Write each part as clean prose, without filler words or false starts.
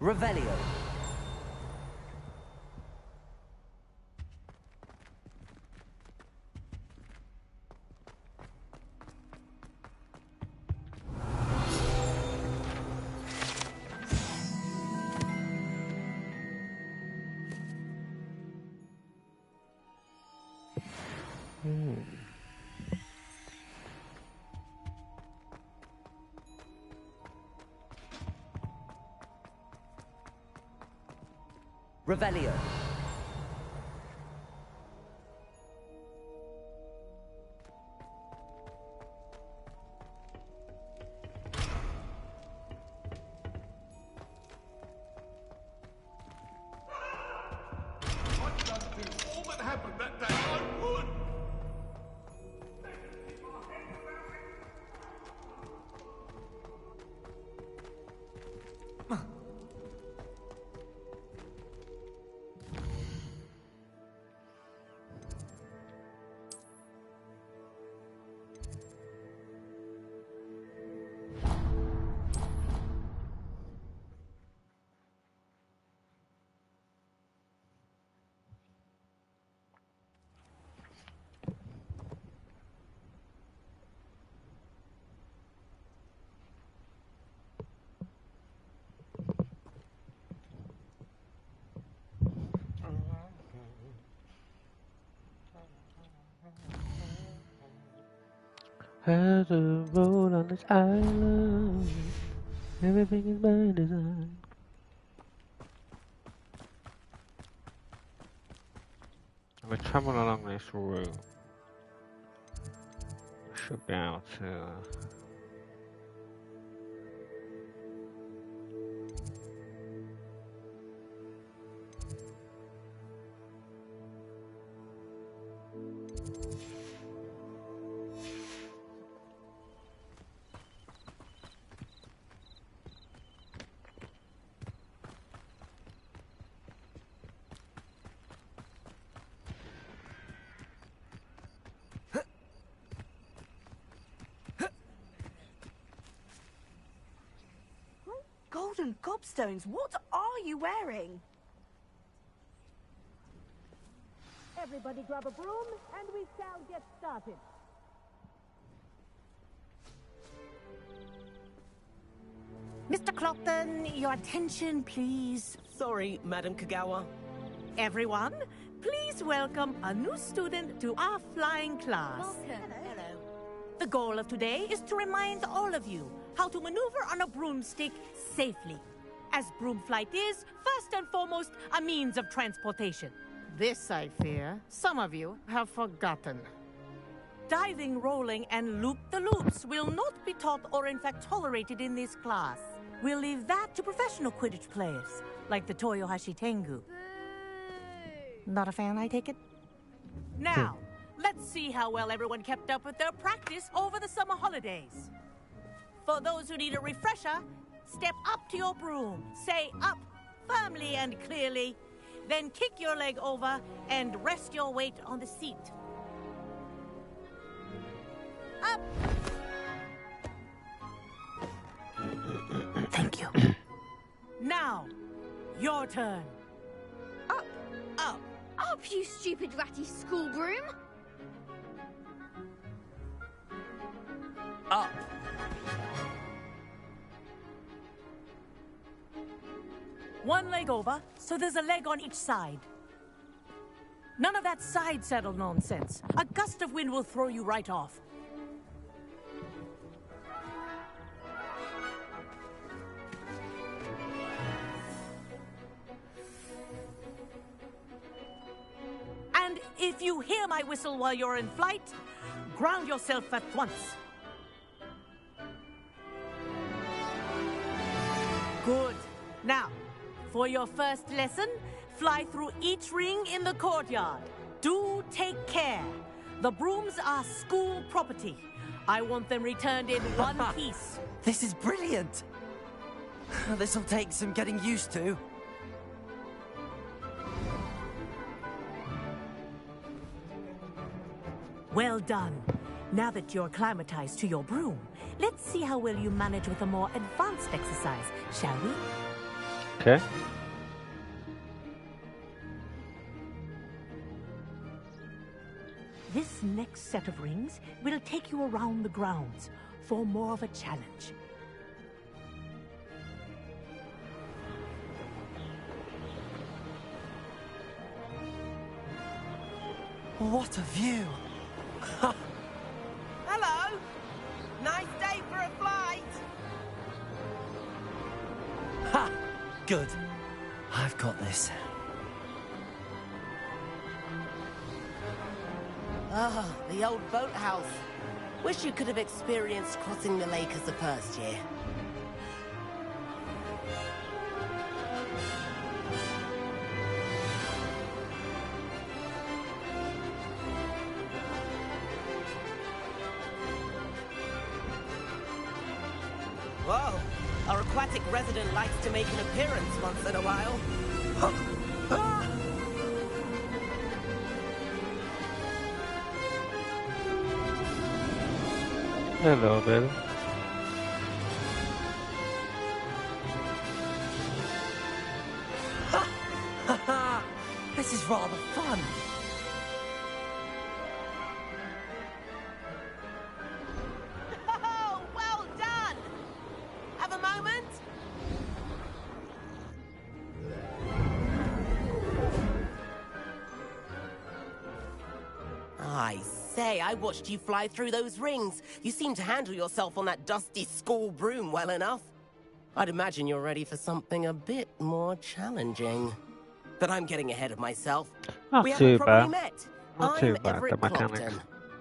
Revelio. Revelio. All that happened that day, I would. As a road on this island, everything is by design. If we travel along this route, we should be able to. Golden gobstones, what are you wearing? Everybody grab a broom and we shall get started. Mr. Clopton, your attention, please. Sorry, Madam Kagawa. Everyone, please welcome a new student to our flying class. Hello. The goal of today is to remind all of you how to maneuver on a broomstick safely, as broom flight is, first and foremost, a means of transportation. This, I fear, some of you have forgotten. Diving, rolling, and loop-the-loops will not be taught or in fact tolerated in this class. We'll leave that to professional Quidditch players, like the Toyohashi Tengu. Not a fan, I take it? Now, let's see how well everyone kept up with their practice over the summer holidays. For those who need a refresher, step up to your broom, say up firmly and clearly, then kick your leg over and rest your weight on the seat. Up! Thank you. Now, your turn. Up, Up. Up, you stupid ratty school broom! Up. One leg over, so there's a leg on each side. None of that side saddle nonsense. A gust of wind will throw you right off. And if you hear my whistle while you're in flight, ground yourself at once. Good. Now, for your first lesson, fly through each ring in the courtyard. Do take care. The brooms are school property. I want them returned in one piece. This is brilliant. This'll take some getting used to. Well done. Now that you're acclimatized to your broom, let's see how well you manage with a more advanced exercise, shall we? Okay. This next set of rings will take you around the grounds for more of a challenge. What a view! Hello! Nice day for a flight! Ha! Good. I've got this. Ah, the old boathouse. Wish you could have experienced crossing the lake as a first year. Whoa! Our aquatic resident likes to make an appearance once in a while. Hello, baby. This is rather fun. Oh, well done! Have a moment? I say, I watched you fly through those rings. You seem to handle yourself on that dusty school broom well enough. I'd imagine you're ready for something a bit more challenging. But I'm getting ahead of myself. Not We too haven't probably bad. met. Not I'm too bad, Everett the mechanics. Clopton.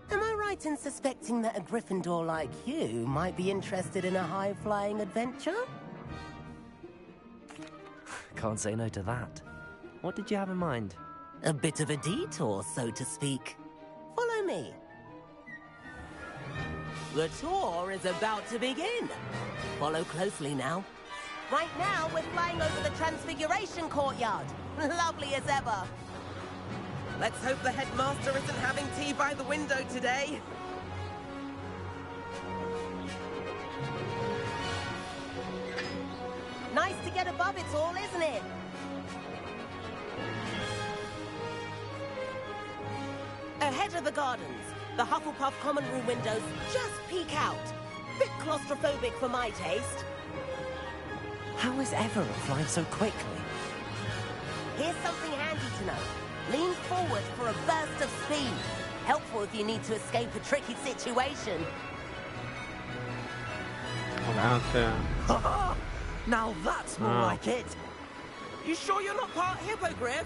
Am I right in suspecting that a Gryffindor like you might be interested in a high-flying adventure? Can't say no to that. What did you have in mind? A bit of a detour, so to speak. Follow me. The tour is about to begin. Follow closely now. Right now, we're flying over the Transfiguration Courtyard. Lovely as ever. Let's hope the headmaster isn't having tea by the window today. Nice to get above it all, isn't it? Ahead of the gardens, the Hufflepuff common room windows just peek out. Bit claustrophobic for my taste. How is Everett flying so quickly? Here's something handy to know. Lean forward for a burst of speed. Helpful if you need to escape a tricky situation. Well, that's, Now that's more Oh. like it. You sure you're not part hippogriff?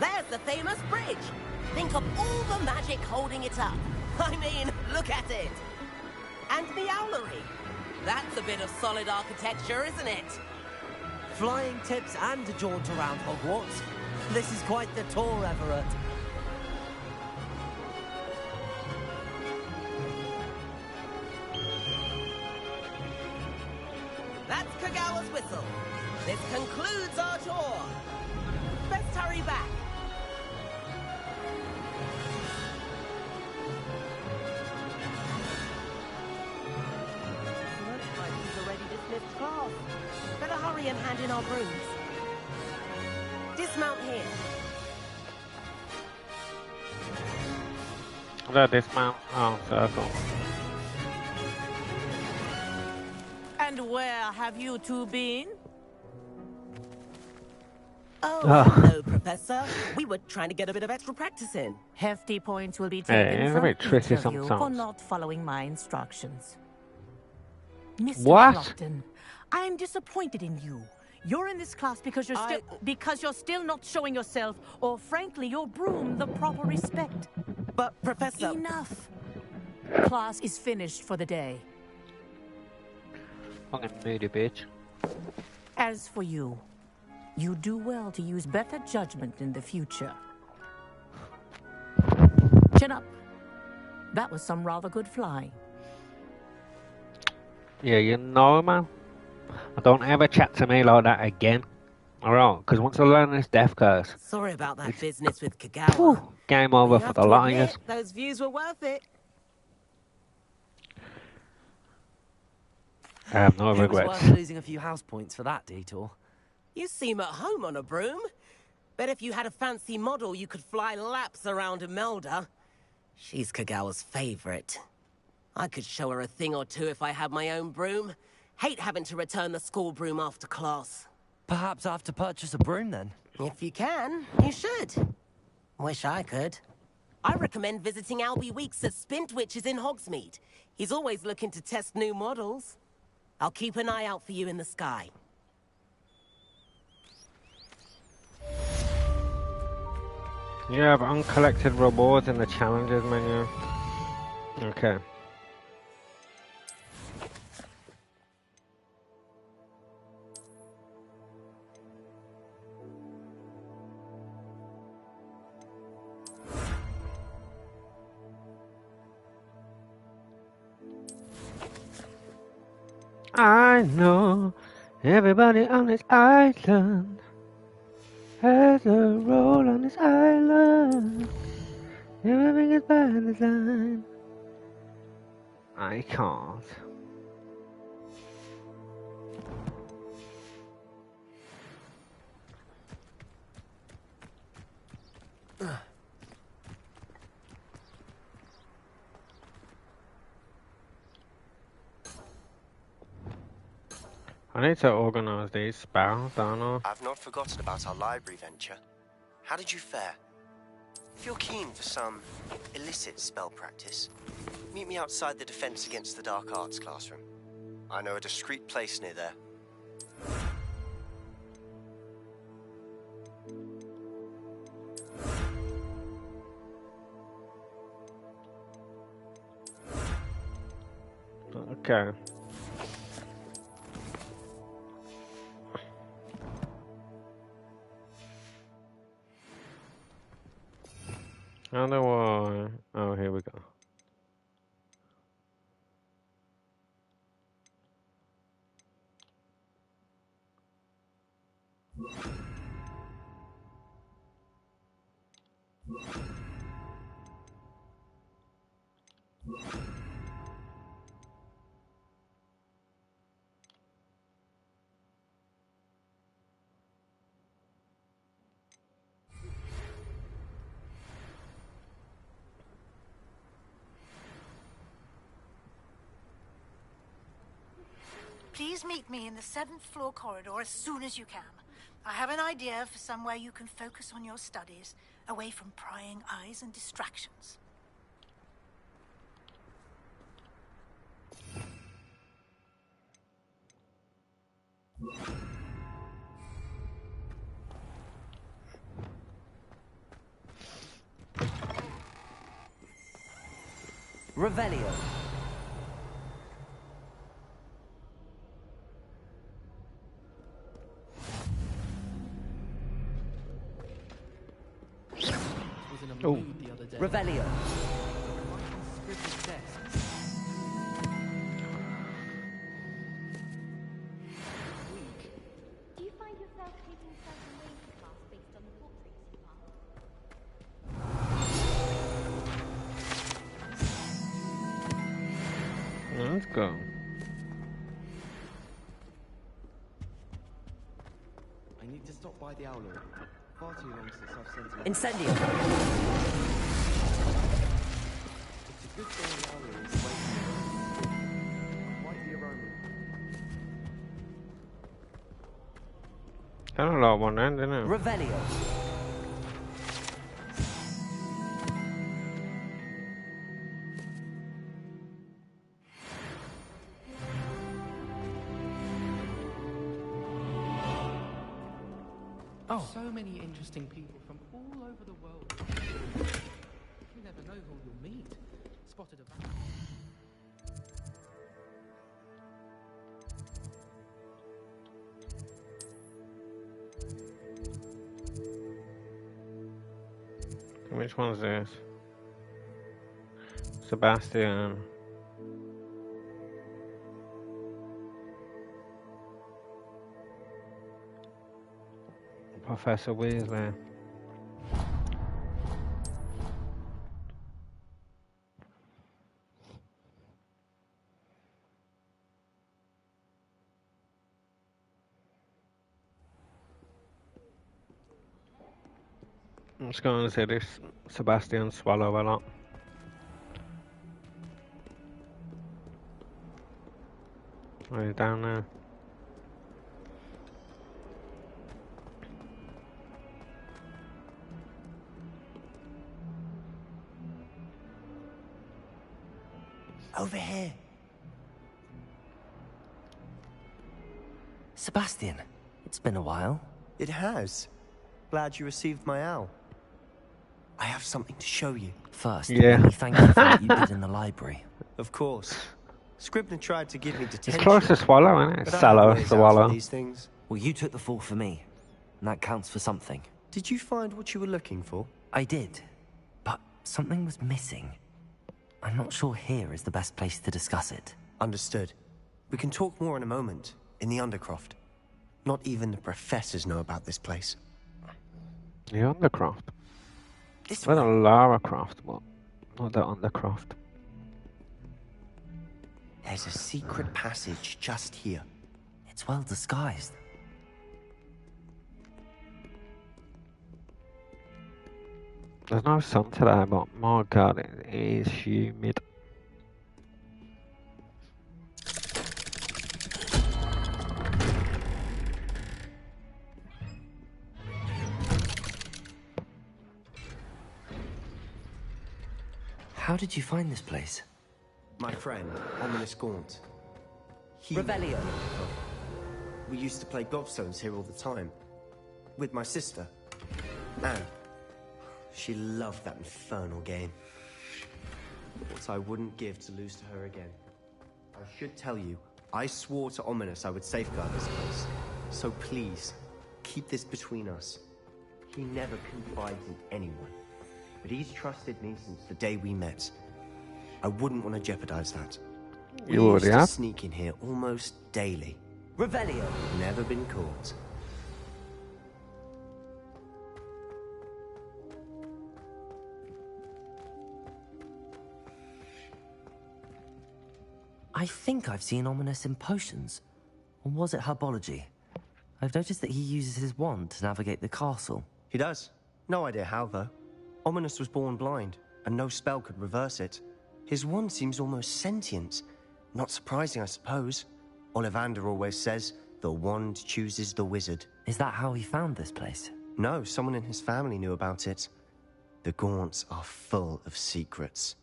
There's the famous bridge. Think of all the magic holding it up. I mean, look at it. And the owlery. That's a bit of solid architecture, isn't it? Flying tips and a jaunt around Hogwarts. This is quite the tour, Everett. That's Kagawa's whistle. This concludes our tour. Best hurry back. Looks like he's already dismissed class. Better hurry and hand in our brooms. Dismount here. that dismount. Oh, circle. And where have you two been? Oh, Oh. hello, Professor. We were trying to get a bit of extra practice in. Hefty points will be Hey, taken it's a from bit tricky each of you for sometimes. not following my instructions. Mr. What? Clopton, I'm disappointed in you. You're in this class because you're still not showing yourself, or frankly, your broom the proper respect. But, Professor... Enough. Class is finished for the day. Fucking moody bitch. As for you, you do well to use better judgment in the future. Chin up. That was some rather good flying. Yeah, you know, man. Don't ever chat to me like that again. Alright, because once I learn this death curse, Sorry about that business with Kagawa. whew, game over You for have the to lot of admit, yous. those views were worth it. I have no It was regrets. worth losing a few house points for that detour. You seem at home on a broom. Bet if you had a fancy model, you could fly laps around Imelda. She's Kagawa's favorite. I could show her a thing or two if I had my own broom. Hate having to return the school broom after class. Perhaps I have to purchase a broom then. If you can, you should. Wish I could. I recommend visiting Albie Weeks at Spintwitches in Hogsmeade. He's always looking to test new models. I'll keep an eye out for you in the sky. You have uncollected rewards in the challenges menu. Okay. I know everybody on this island has a role on this island. Everything is by design. I can't. I need to organize these spells, don't I? I've not forgotten about our library venture. How did you fare? If you're keen for some illicit spell practice, meet me outside the Defense Against the Dark Arts classroom. I know a discreet place near there. Okay. How do I... Oh, here we go. Please meet me in the 7th floor corridor as soon as you can. I have an idea for somewhere you can focus on your studies, away from prying eyes and distractions. Revelio. Oh. Revelio. Do you find yourself taking certain ways to class based on the portraits you pass? Let's go. I need to stop by the Owlery. Far too long since I've sent an Incendio. It's a good thing the Owlery is away from the quite the aroma. Kind of like one end, isn't it? Revelio. So many interesting people from all over the world. You never know who you'll meet. Spotted a van. Which one's this? Sebastian. Professor Weasley. I'm just going to say this Sebastian swallow a lot. Right down there. Over here. Sebastian, it's been a while. It has. Glad you received my owl. I have something to show you. First, Yeah. let me thank you for what you did in the library. Of course. Scribner tried to give me detention. It's close to swallow, isn't it? but I have Sallow, ways out of swallow. these things. Well, you took the fall for me, and that counts for something. Did you find what you were looking for? I did, but something was missing. I'm not sure here is the best place to discuss it. Understood. We can talk more in a moment, in the Undercroft. Not even the professors know about this place. The Undercroft. This Well, the Lara Croft, but not the Undercroft. There's a secret passage just here. It's well disguised. There's no sun today, but my god, it is humid. How did you find this place? My friend, Ominous Gaunt. Revelio. We used to play gobstones here all the time. With my sister, Anne. She loved that infernal game. What I wouldn't give to lose to her again. I should tell you, I swore to Ominous I would safeguard this place. So please, keep this between us. He never confides in anyone. But he's trusted me since the day we met. I wouldn't want to jeopardize that. You We already used to have. sneak in here almost daily. Revelio. Never been caught. I think I've seen Ominous in potions. Or was it herbology? I've noticed that he uses his wand to navigate the castle. He does. No idea how, though. Ominous was born blind, and no spell could reverse it. His wand seems almost sentient. Not surprising, I suppose. Ollivander always says, the wand chooses the wizard. Is that how he found this place? No, someone in his family knew about it. The Gaunts are full of secrets.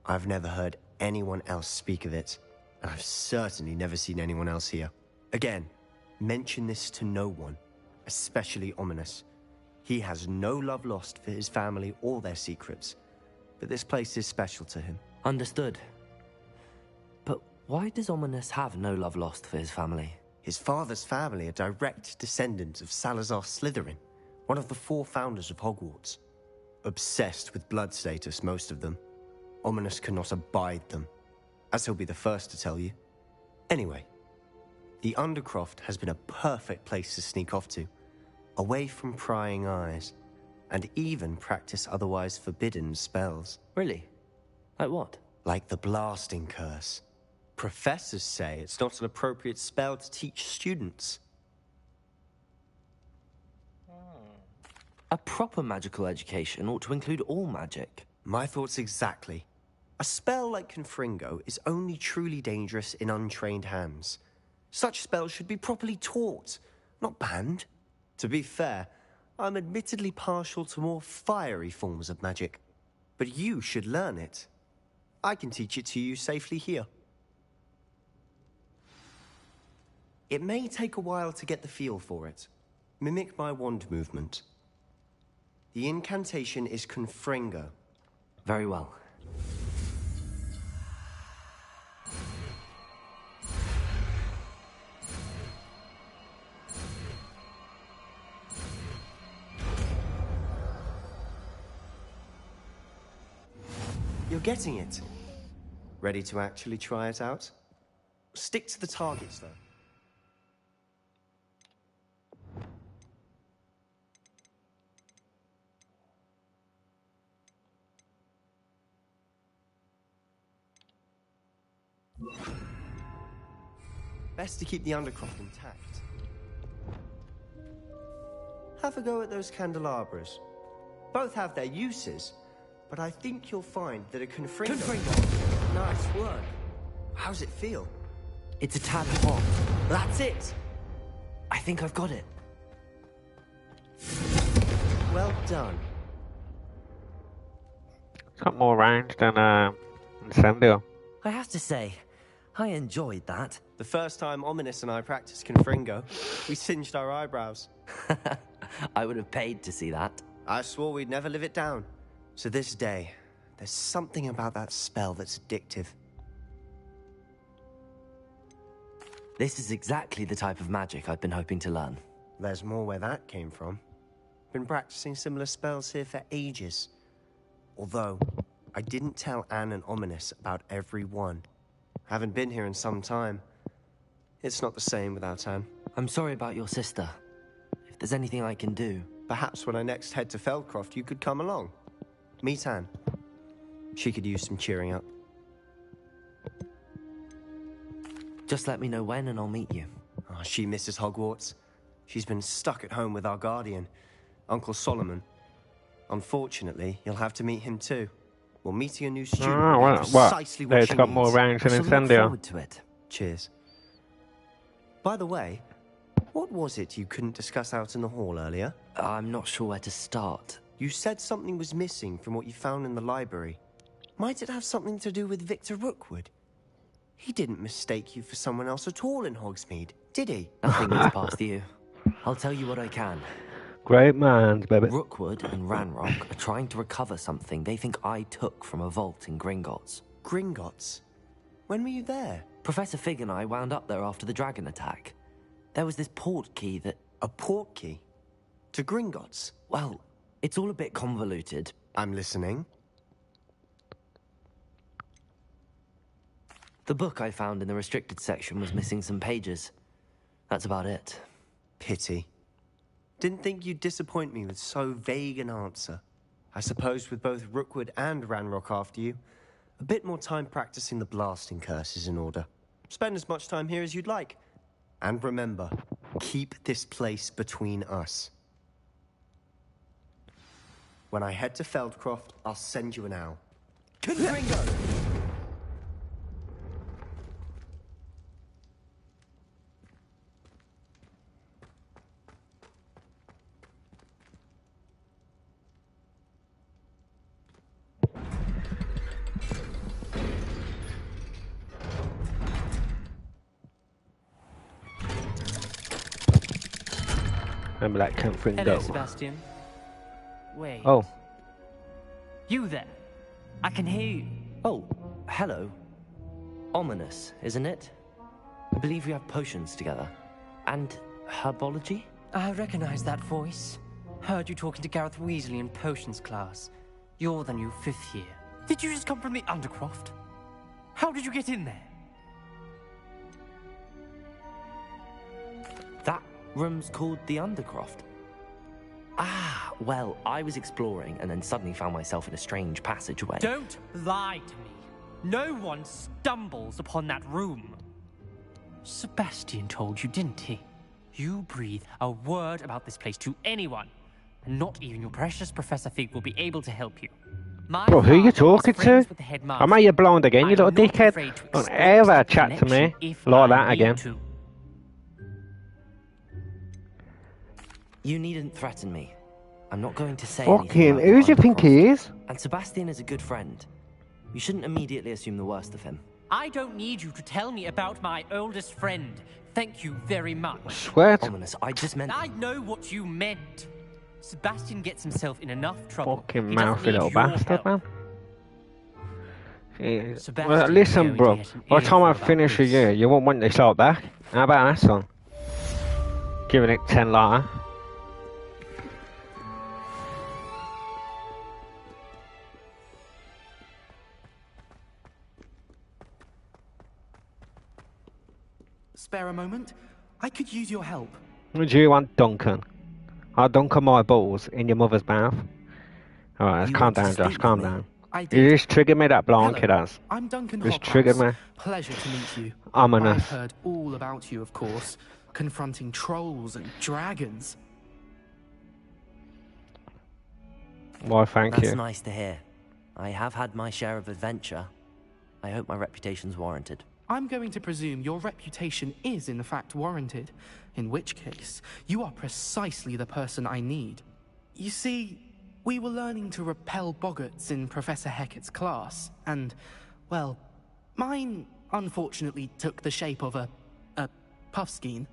I've never heard anyone else speak of it, and I've certainly never seen anyone else here. Again, mention this to no one, especially Ominous. He has no love lost for his family or their secrets, but this place is special to him. Understood. But why does Ominous have no love lost for his family? His father's family are direct descendants of Salazar Slytherin, one of the 4 founders of Hogwarts. Obsessed with blood status, most of them. Ominous cannot abide them, as he'll be the first to tell you. Anyway, the Undercroft has been a perfect place to sneak off to, away from prying eyes, and even practice otherwise forbidden spells. Really? Like what? Like the blasting curse. Professors say it's not an appropriate spell to teach students. A proper magical education ought to include all magic. My thoughts exactly. A spell like Confringo is only truly dangerous in untrained hands. Such spells should be properly taught, not banned. To be fair, I'm admittedly partial to more fiery forms of magic. But you should learn it. I can teach it to you safely here. It may take a while to get the feel for it. Mimic my wand movement. The incantation is Confringo. Very well. You're getting it. Ready to actually try it out? Stick to the targets, though. Best to keep the Undercroft intact. Have a go at those candelabras. Both have their uses, but I think you'll find that a confringo... Confringo. Nice work. How's it feel? It's a tad hot. That's it! I think I've got it. Well done. It's got more range than Incendio. I have to say, I enjoyed that. The first time Ominous and I practiced confringo, we singed our eyebrows. I would have paid to see that. I swore we'd never live it down. To this day, there's something about that spell that's addictive. This is exactly the type of magic I've been hoping to learn. There's more where that came from. Been practicing similar spells here for ages. Although, I didn't tell Anne and Ominous about every one. Haven't been here in some time. It's not the same without Anne. I'm sorry about your sister. If there's anything I can do... Perhaps when I next head to Feldcroft, you could come along. Meet Anne. She could use some cheering up. Just let me know when and I'll meet you. Oh, she misses Hogwarts. She's been stuck at home with our guardian, Uncle Solomon. Unfortunately, you'll have to meet him too. Well, meeting a new student is precisely what It's she got needs. more range than I shall look Incendio. forward to it. Cheers. By the way, what was it you couldn't discuss out in the hall earlier? I'm not sure where to start. You said something was missing from what you found in the library. Might it have something to do with Victor Rookwood? He didn't mistake you for someone else at all in Hogsmeade, did he? Nothing gets past you. I'll tell you what I can. Great minds, baby. Rookwood and Ranrock are trying to recover something they think I took from a vault in Gringotts. Gringotts? When were you there? Professor Fig and I wound up there after the dragon attack. There was this port key that... A port key? To Gringotts? Well, it's all a bit convoluted. I'm listening. The book I found in the restricted section was missing some pages. That's about it. Pity. Didn't think you'd disappoint me with so vague an answer. I suppose with both Rookwood and Ranrock after you, a bit more time practicing the blasting curse is in order. Spend as much time here as you'd like. And remember, keep this place between us. When I head to Feldcroft, I'll send you an owl. Confringo! Remember that Confringo. Hello, Sebastian. Wait. Oh. You there? I can hear you. Oh, hello. Ominous, isn't it? I believe we have potions together. And herbology? I recognize that voice. Heard you talking to Gareth Weasley in potions class. You're the new 5th year. Did you just come from the Undercroft? How did you get in there? That room's called the Undercroft. Ah, well, I was exploring and then suddenly found myself in a strange passageway. Don't lie to me. No one stumbles upon that room. Sebastian told you, didn't he? You breathe a word about this place to anyone, and not even your precious Professor Fig will be able to help you. Bro, who are you talking to? Am I you blonde again, you little dickhead? Don't ever chat to me like that again. You needn't threaten me. I'm not going to say Fuck anything him. about Who does the he think he Undercroft. is? And Sebastian is a good friend. You shouldn't immediately assume the worst of him. I don't need you to tell me about my oldest friend. Thank you very much. Swear to Ominous, I just meant... I know what you meant. Sebastian gets himself in enough trouble. Fucking He doesn't mouthy need little your bastard, help. man. Jeez. Sebastian Well, is listen, going bro. to get an By the time I earful about finish a this. year, you won't want this lot back. How about that, son? Giving it 10 lighter. Spare a moment? I could use your help. What do you want, Duncan? I'll dunk my balls in your mother's mouth. Alright, You calm want to down, speak Josh, with calm me? down. I You did. just triggered me, that blonde Hello, kid has. I'm Duncan Just Hogwarts. triggered me. Pleasure to meet you. Ominous. I've heard all about you, of course. Confronting trolls and dragons. Why, thank That's you. nice to hear. I have had my share of adventure. I hope my reputation's warranted. I'm going to presume your reputation is in fact warranted, in which case, you are precisely the person I need. You see, we were learning to repel boggarts in Professor Hecat's class, and, well, mine unfortunately took the shape of a puffskein.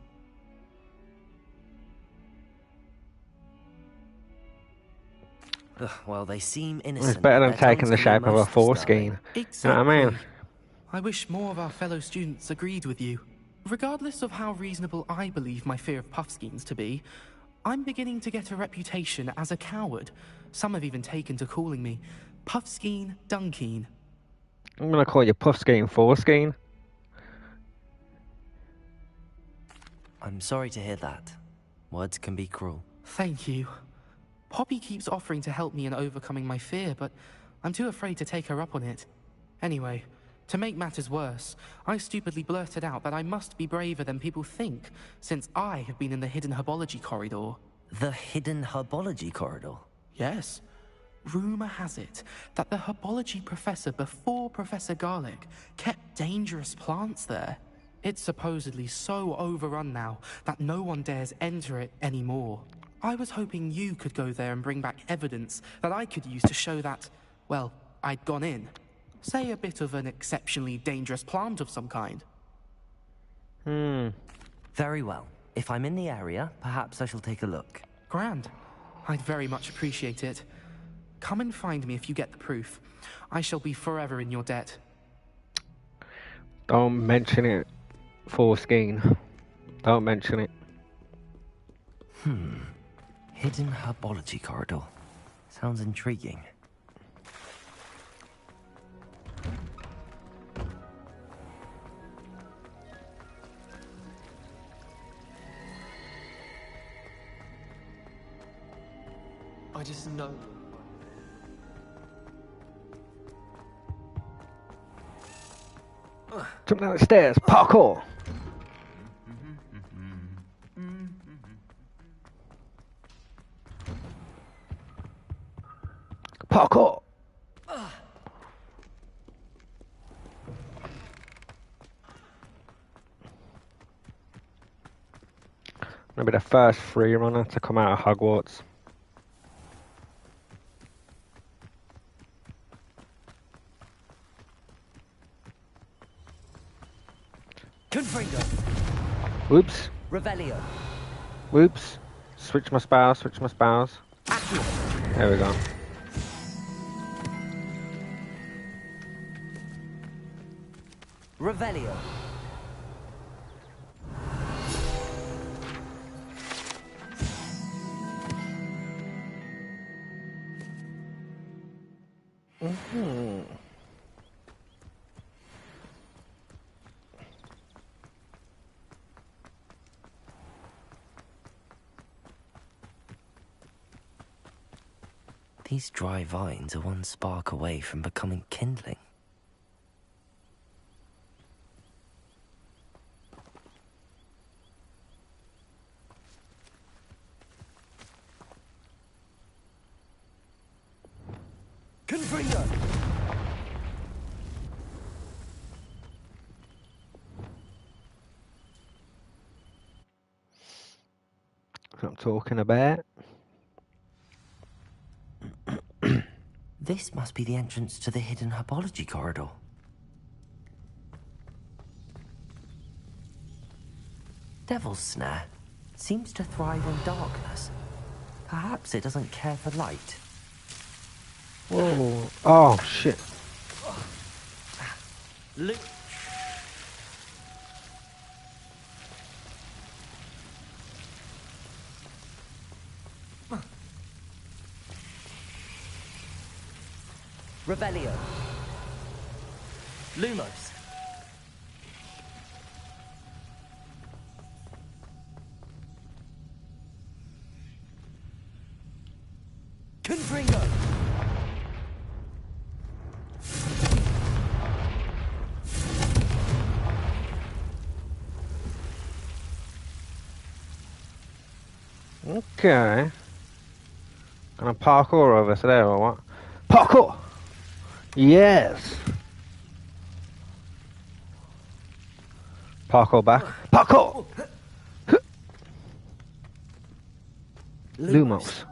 Well, they seem innocent. It's better than Their taking tongues the can be shape of a most foreskin. Exactly. You know what I mean? I wish more of our fellow students agreed with you. Regardless of how reasonable I believe my fear of puffskeins to be, I'm beginning to get a reputation as a coward. Some have even taken to calling me Puffskein Dunkeen. I'm gonna call you Puffskein Foreskin. I'm sorry to hear that. Words can be cruel. Thank you. Poppy keeps offering to help me in overcoming my fear, but I'm too afraid to take her up on it. Anyway, to make matters worse, I stupidly blurted out that I must be braver than people think, since I have been in the hidden herbology corridor. The hidden herbology corridor? Yes. Rumor has it that the herbology professor before Professor Garlic kept dangerous plants there. It's supposedly so overrun now that no one dares enter it anymore. I was hoping you could go there and bring back evidence that I could use to show that, well, I'd gone in. Say a bit of an exceptionally dangerous plant of some kind. Very well. If I'm in the area, perhaps I shall take a look. Grand. I'd very much appreciate it. Come and find me if you get the proof. I shall be forever in your debt. Don't mention it, Foreskin. Don't mention it. Hidden herbology corridor. Sounds intriguing. I just know. Jump down the stairs, parkour! Parkour! Gonna be the first free runner to come out of Hogwarts. Confringo. Whoops. Revelio. Whoops. Switch my spouse, switch my spouse. Accio. There we go. Revelio. These dry vines are one spark away from becoming kindling. Confringo. That's what I'm talking about. This must be the entrance to the hidden herbology corridor. Devil's Snare seems to thrive in darkness. Perhaps it doesn't care for light. Whoa. Oh, shit. Look. Revelio. Lumos. Confringo. Okay. Can I parkour over to there or what? Parkour! Yes! Parkour back. Parkour! Lumos.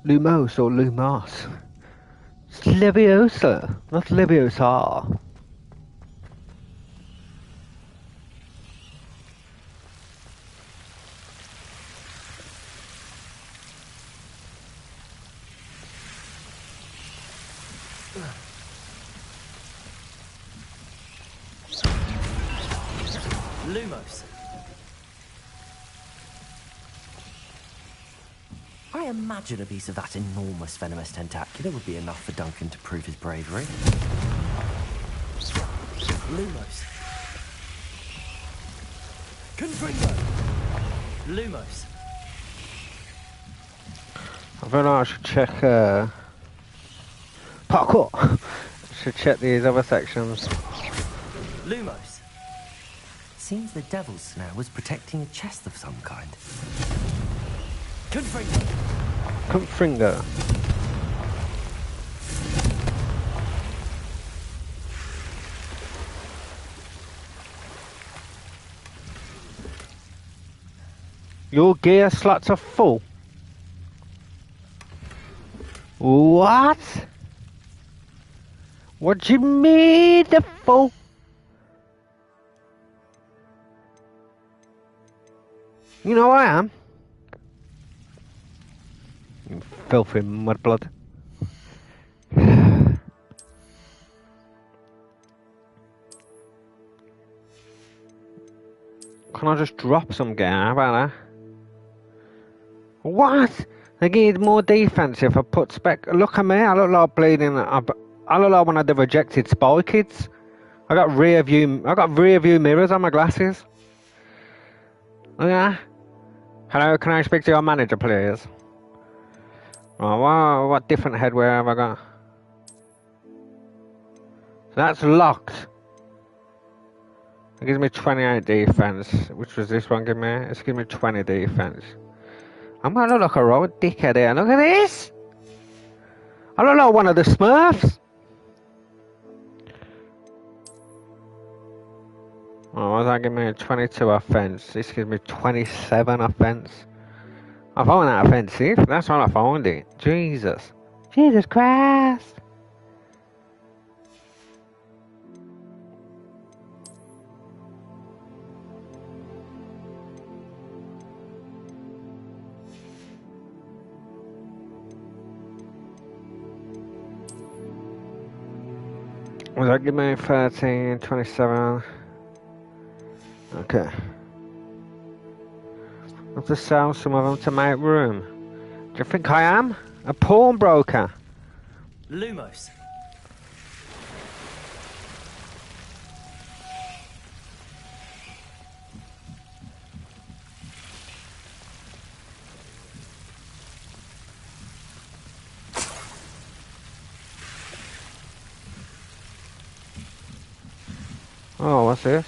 Lumos or Lumos? It's Leviosa, not Leviosa. Lumos. I imagine a piece of that enormous venomous tentacular would be enough for Duncan to prove his bravery. Lumos. Confringo. Lumos. I feel like I should check parkour. I should check these other sections. Lumos. Seems the devil's snare was protecting a chest of some kind. Confringo. Confringo. Your gear slots are full. What? What do you mean the full? You know I am. You filthy mudblood. Can I just drop some gear? How about that? What? They need more defense if I put spec. Look at me. I look like bleeding. I look like one of the rejected Spy Kids. I got rear view mirrors on my glasses. Yeah. Hello, can I speak to your manager, please? Oh, what different headwear have I got? So that's locked. It gives me 28 defense. Which was this one give me? It's giving me 20 defense. I'm gonna look like a road dickhead here. Look at this! I look like one of the Smurfs! Oh, what does that give me? 22 offense. This gives me 27 offense. I found that offensive. That's what I found it. Jesus. Jesus Christ. Well, that give me 13, 27. Okay. I have to sell some of them to make room. Do you think I am? A pawnbroker? Lumos. Oh, what's this?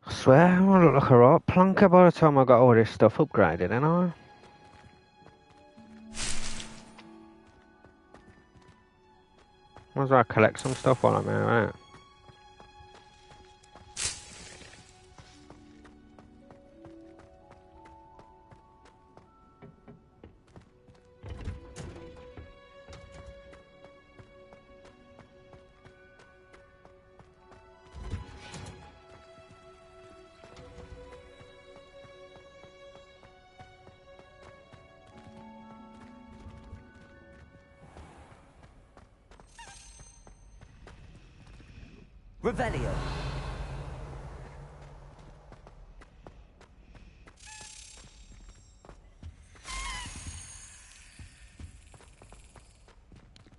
I swear, I look like a right plonker by the time I got all this stuff upgraded, ain't I? Might as well collect some stuff while I'm here, right? Revelio.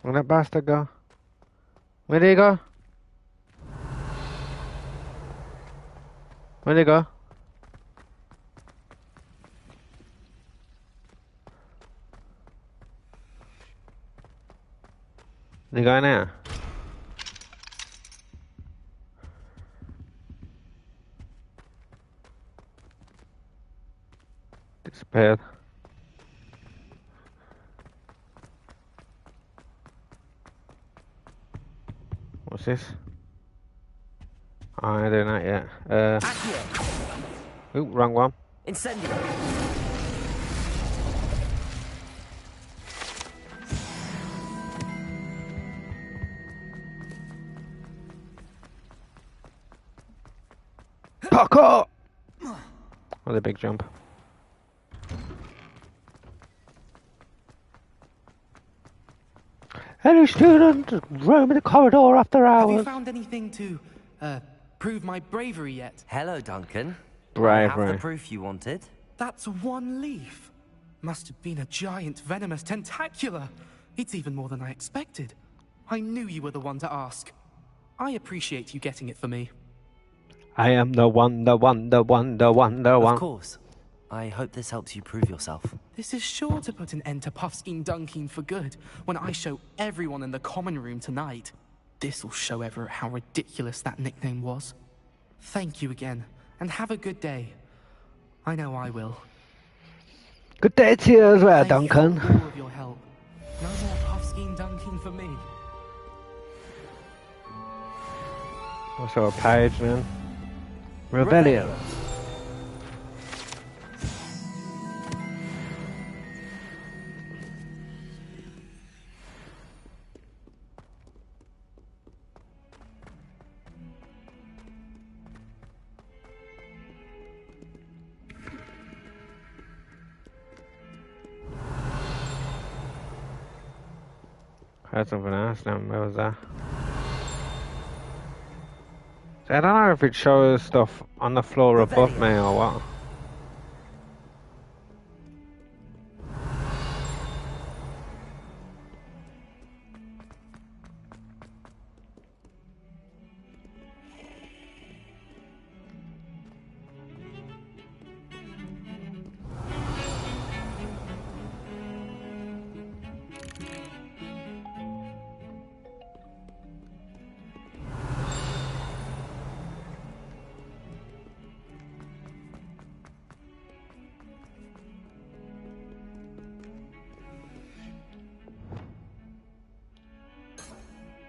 Where'd that bastard go? Where'd he go? Where'd he go? They going now? Disappeared. What's this? Oh, I ain't doing that yet. Ooh, wrong one. Incendio. Parkour! What a big jump. Any student roaming the corridor after hours. Have you found anything to, prove my bravery yet? Hello, Duncan. Bravery. I have the proof you wanted. That's one leaf. Must have been a giant venomous tentacula. It's even more than I expected. I knew you were the one to ask. I appreciate you getting it for me. I am the one, the one, the one, the one, the one. Of course. I hope this helps you prove yourself. This is sure to put an end to Puffskein Dunkin for good when I show everyone in the common room tonight. This'll show Everett how ridiculous that nickname was. Thank you again, and have a good day. I know I will. Good day to you as well, Thank Duncan. you for all of your help. No more Puffskein Dunkin for me. Also a page, man. Rebellion. Heard something else now. Where was that? I don't know if it shows stuff on the floor above me or what.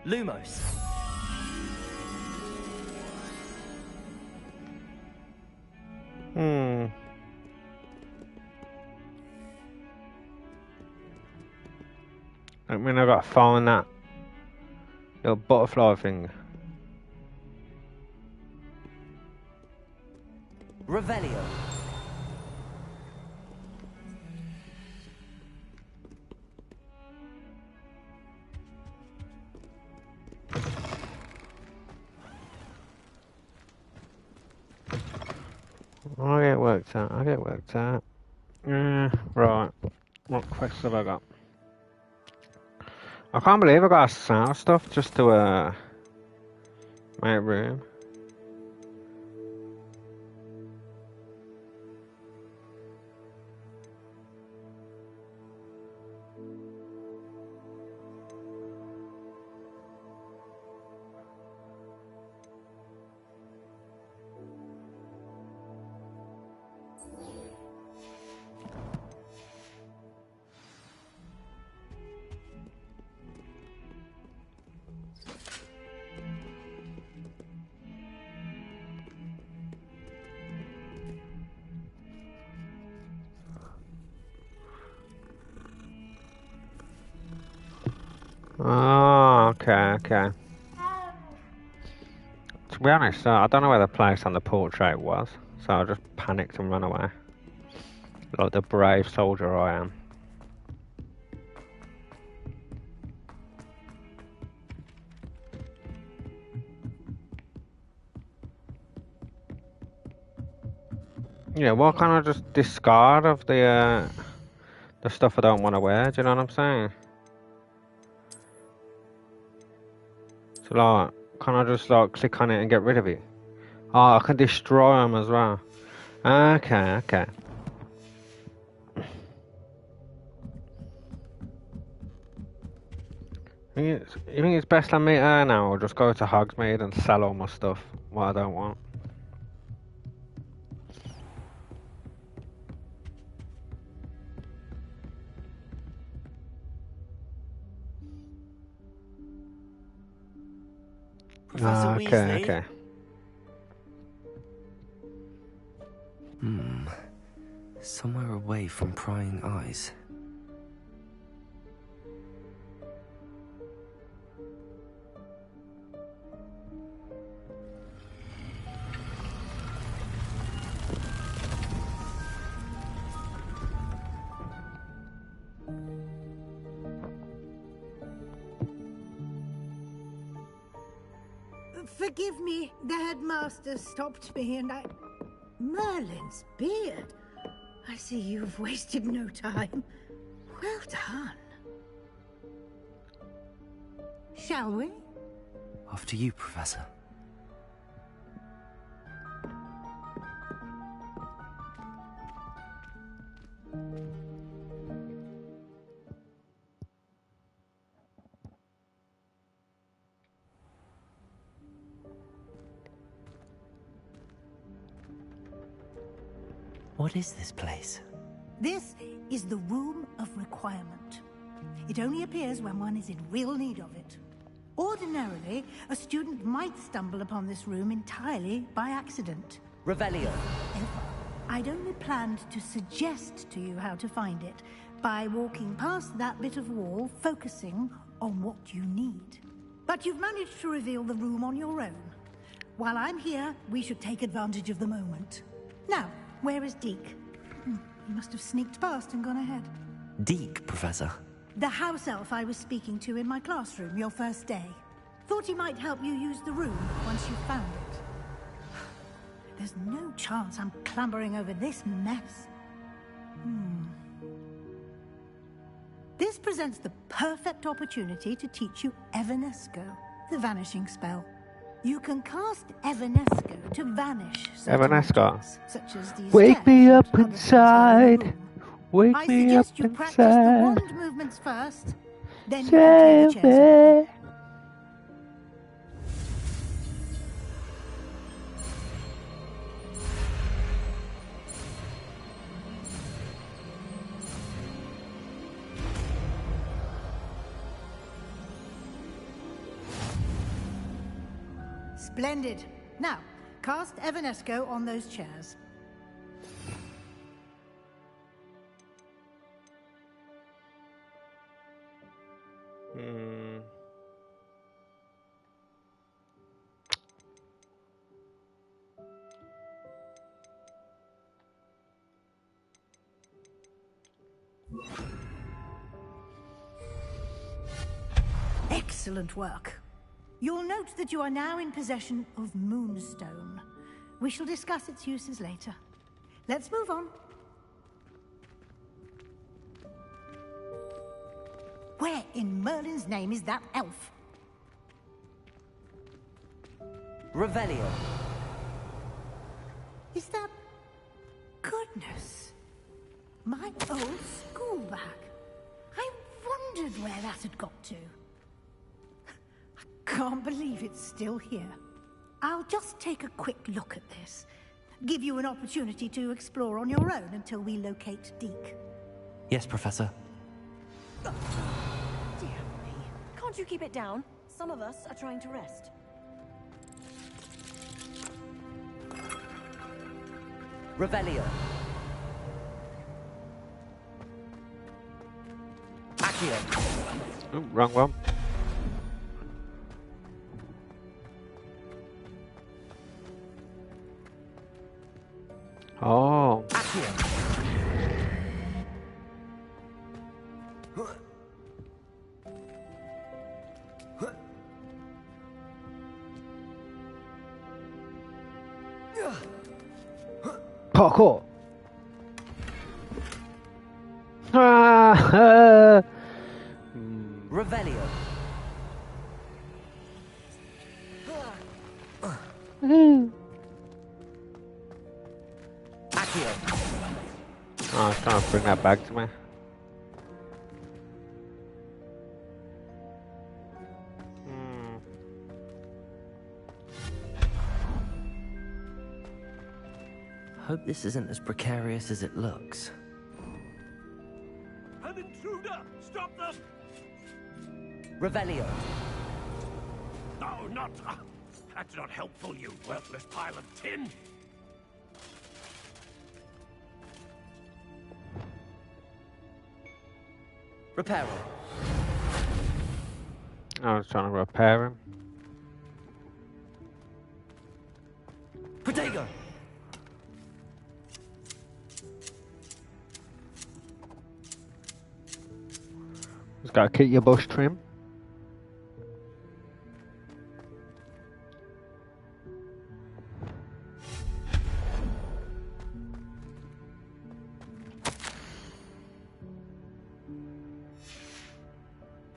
Lumos. I mean, I got to find that little butterfly thing. Revelio. I'll get worked out. I'll get worked out. Right. What quests have I got? I can't believe I got to sell stuff just to make room. Oh, okay. To be honest, I don't know where the place on the portrait was, so I just panicked and ran away. Like the brave soldier I am. Yeah, why can't I just discard of the stuff I don't want to wear? Do you know what I'm saying? So like, can I just like click on it and get rid of it? Oh, I can destroy them as well. Okay. You think it's best I meet her now, or just go to Hogsmeade and sell all my stuff, what I don't want? Professor okay, Weasley? okay. Somewhere away from prying eyes. Forgive me, the headmaster stopped me and I... Merlin's beard. I see you've wasted no time. Well done. Shall we? After you, Professor. What is this place? This is the Room of Requirement. It only appears when one is in real need of it. Ordinarily, a student might stumble upon this room entirely by accident. Revelio. I'd only planned to suggest to you how to find it by walking past that bit of wall, focusing on what you need. But you've managed to reveal the room on your own. While I'm here, we should take advantage of the moment. Now, where is Deke? He must have sneaked past and gone ahead. Deke, Professor. The house elf I was speaking to in my classroom your first day. Thought he might help you use the room once you found it. There's no chance I'm clambering over this mess. This presents the perfect opportunity to teach you Evanesco, the vanishing spell. You can cast Evanesco to vanish certain Evanesco. objects, such as these Wake me chairs up and other things in the inside. room. Wake I me up suggest you practice the inside. wand movements first, then you can clear the Save chairs. me. Splendid. Now, cast Evanesco on those chairs. Excellent work. You'll note that you are now in possession of Moonstone. We shall discuss its uses later. Let's move on. Where in Merlin's name is that elf? Revelio. Is that... Goodness. My old school bag. I wondered where that had got to. Can't believe it's still here. I'll just take a quick look at this. Give you an opportunity to explore on your own until we locate Deke. Yes, Professor. Dear me. Can't you keep it down? Some of us are trying to rest. Revelio. Accio. Oh, wrong one. Oh. Parkour. Revelio. Accio. Oh, I was trying to bring that back to me. Hope this isn't as precarious as it looks. An intruder! Stop them! Revelio. No, not... that's not helpful, you worthless pile of tin! Reparo. I was trying to repair him. Protego. Just gotta keep your bush trim.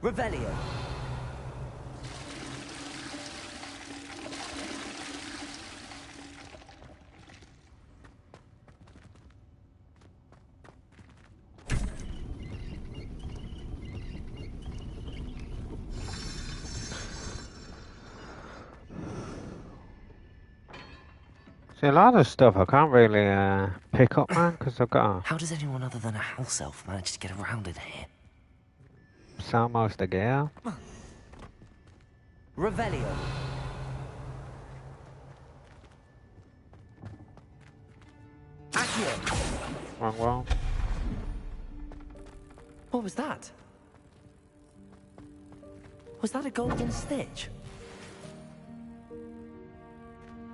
Revelio. See, a lot of stuff I can't really pick up, man, because I've got How does anyone other than a house elf manage to get around in here? sell most of the gear. Revelio. Accio. Wrong one. What was that? Was that a golden stitch?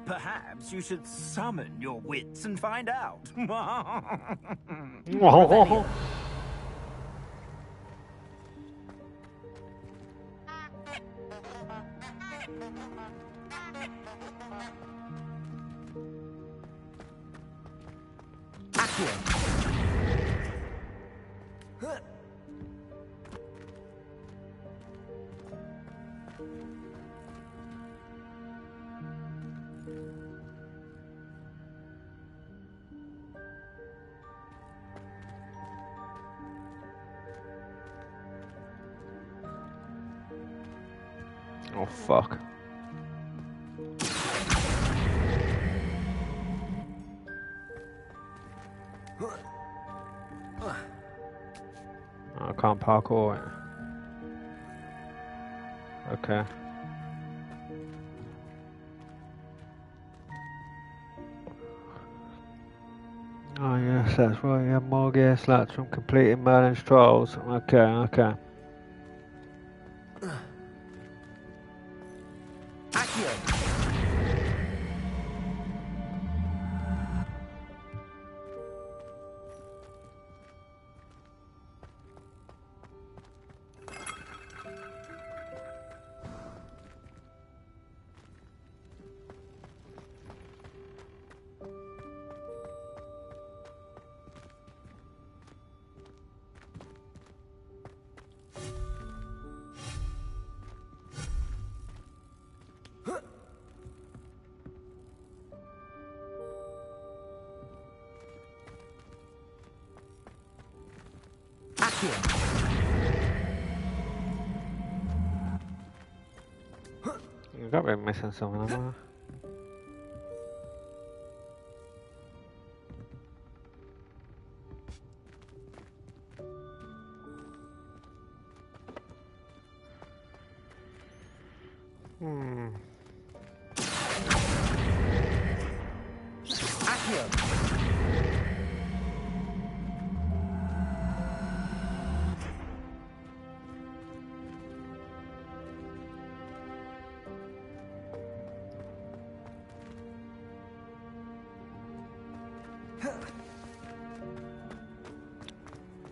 Perhaps you should summon your wits and find out. Oh, fuck. I can't parkour it. Okay. Oh yes, that's right, you have more gear slots from completing Merlin's trials. Okay, okay. You got to be missing something, am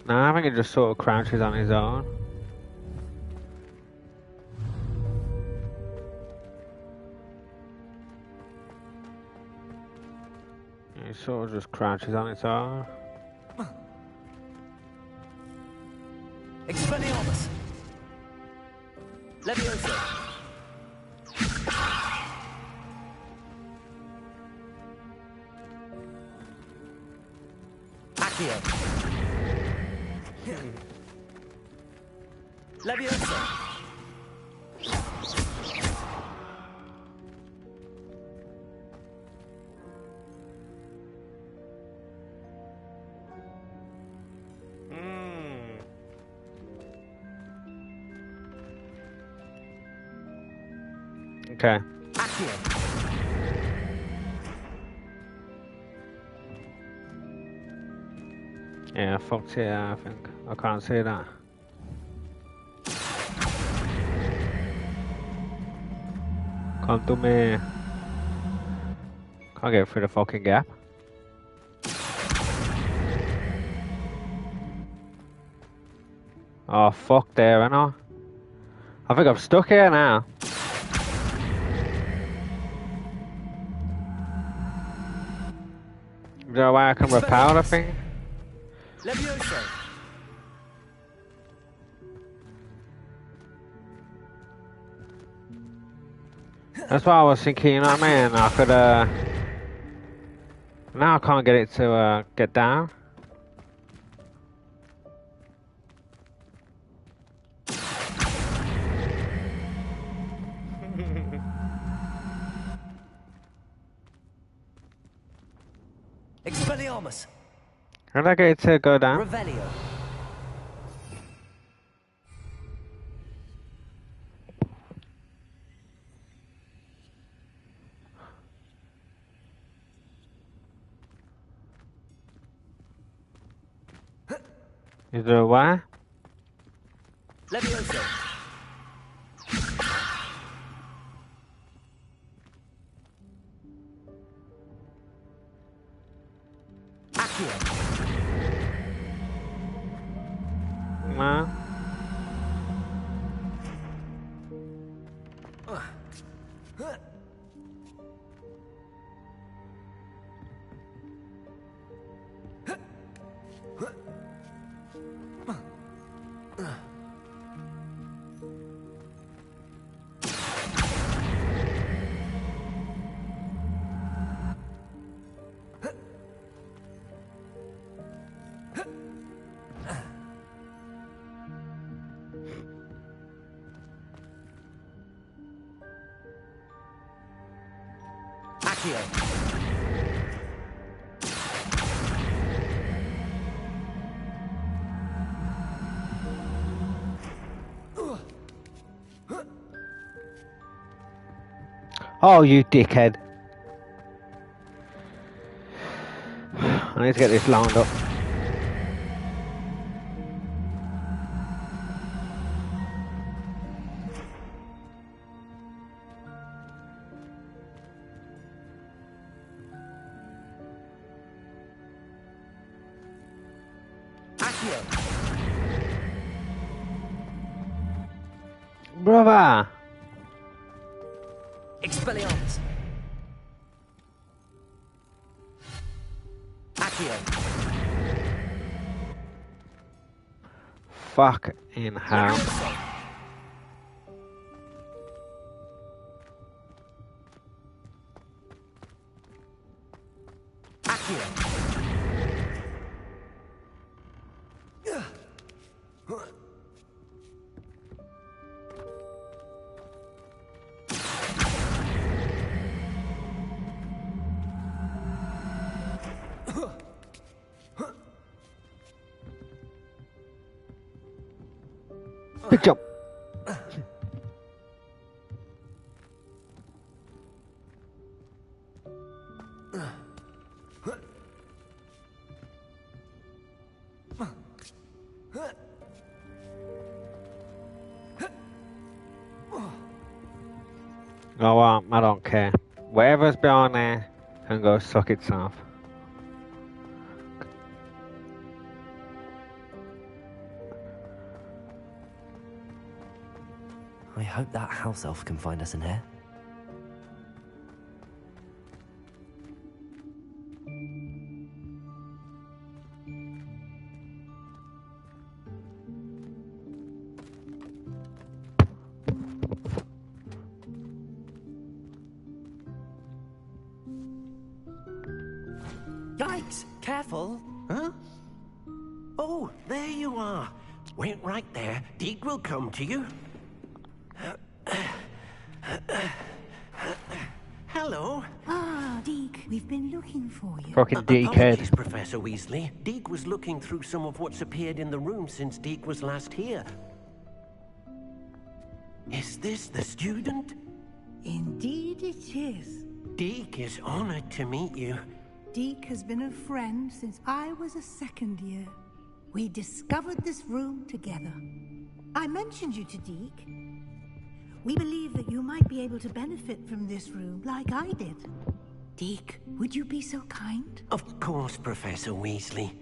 No, I think it just sort of crouches on his own. It sort of just crouches on its own. Expelliarmus. Leviosa. Accio. Leviosa. Okay. Yeah, fucked here, I think. I can't see that. Come to me. Can't get through the fucking gap. Oh, fuck there, I know. I think I'm stuck here now. Is there a way I can repel the thing? Levioso. That's what I was thinking, you know what I mean? I could, now I can't get it to, get down. Expelliarmus. How did I get it to go down? Revelio. Is there a way? Levioso. No. Oh, you dickhead. I need to get this lined up. Brother! Expelliarmus. Accio. Fuck in hell. Big jump. Oh well, I don't care. Whatever's behind there can go suck itself. I hope that house elf can find us in here. Yikes! Careful! Huh? Oh, there you are. Wait right there. Deek will come to you. Hello. Ah, Deke, we've been looking for you. Fucking dickhead. Apologies, Professor Weasley. Deek was looking through some of what's appeared in the room since Deek was last here. Is this the student? In it is. Deke is honored to meet you. Deke has been a friend since I was a second year. We discovered this room together. I mentioned you to Deke. We believe that you might be able to benefit from this room like I did. Deke, would you be so kind? Of course, Professor Weasley.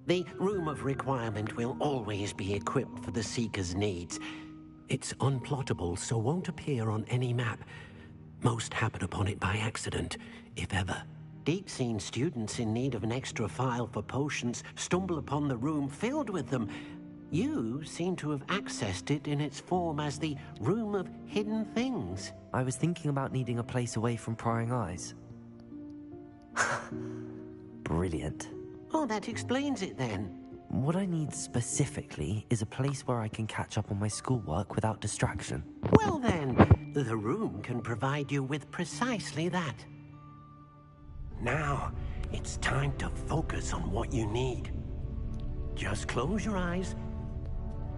The Room of Requirement will always be equipped for the Seeker's needs. It's unplottable, so won't appear on any map. Most happen upon it by accident, if ever. Deke's seen students in need of an extra file for potions stumble upon the room filled with them. You seem to have accessed it in its form as the Room of Hidden Things. I was thinking about needing a place away from prying eyes. Brilliant. Oh, that explains it then. What I need specifically is a place where I can catch up on my schoolwork without distraction. Well then, the room can provide you with precisely that. Now, it's time to focus on what you need. Just close your eyes.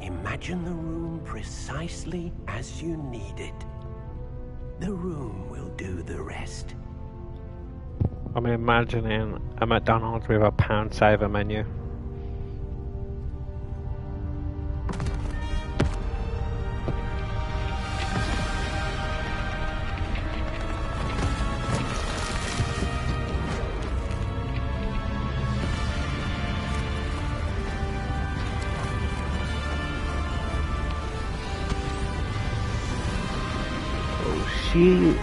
Imagine the room precisely as you need it. The room will do the rest. I'm imagining a McDonald's with a pound saver menu. Oh shit.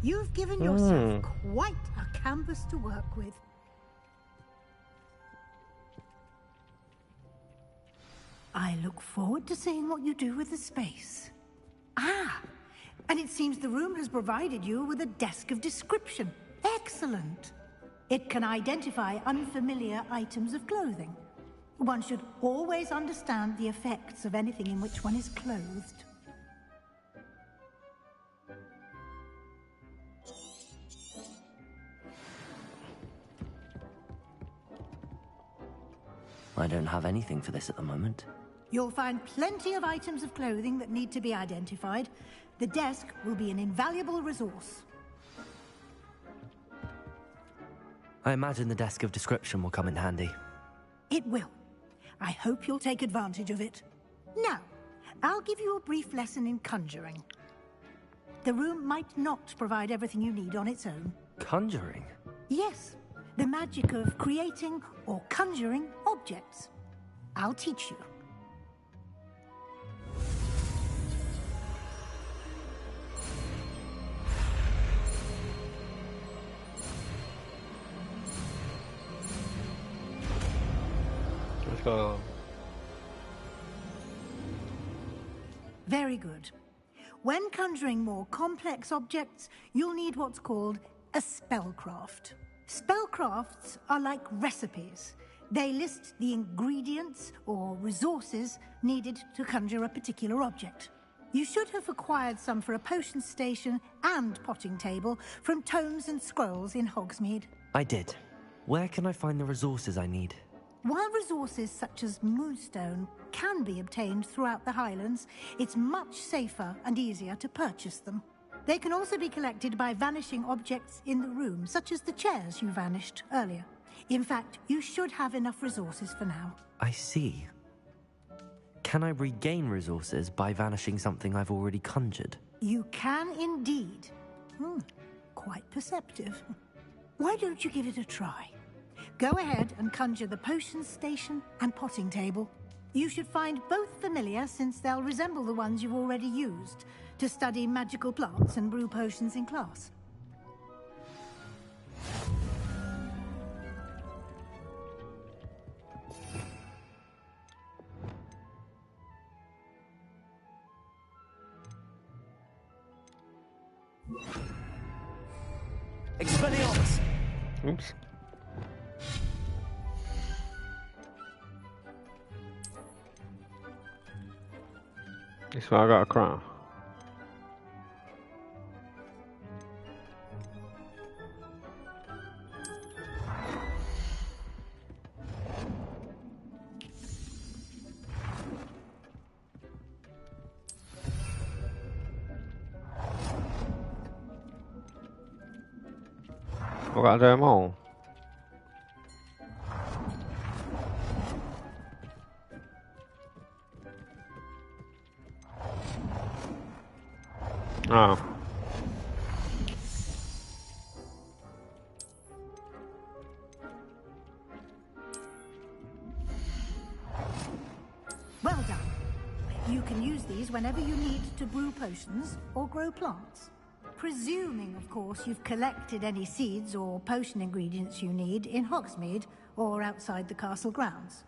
You've given yourself quite a canvas to work with. I look forward to seeing what you do with the space. Ah, and it seems the room has provided you with a desk of description. Excellent. It can identify unfamiliar items of clothing. One should always understand the effects of anything in which one is clothed. I don't have anything for this at the moment. You'll find plenty of items of clothing that need to be identified. The desk will be an invaluable resource. I imagine the desk of description will come in handy. It will. I hope you'll take advantage of it. Now, I'll give you a brief lesson in conjuring. The room might not provide everything you need on its own. Conjuring? Yes, the magic of creating or conjuring objects. I'll teach you. Let's go. Very good. When conjuring more complex objects, you'll need what's called a spellcraft. Spellcrafts are like recipes. They list the ingredients or resources needed to conjure a particular object. You should have acquired some for a potion station and potting table from tomes and scrolls in Hogsmeade. I did. Where can I find the resources I need? While resources such as moonstone can be obtained throughout the Highlands, it's much safer and easier to purchase them. They can also be collected by vanishing objects in the room, such as the chairs you vanished earlier. In fact, you should have enough resources for now. I see. Can I regain resources by vanishing something I've already conjured? You can indeed. Quite perceptive. Why don't you give it a try? Go ahead and conjure the potion station and potting table. You should find both familiar, since they'll resemble the ones you've already used to study magical plants and brew potions in class. Expelliarmus! Oops. This is why I got a crown. I've got to do them all. Oh. Well done. You can use these whenever you need to brew potions or grow plants. Presuming, of course, you've collected any seeds or potion ingredients you need in Hogsmeade or outside the castle grounds.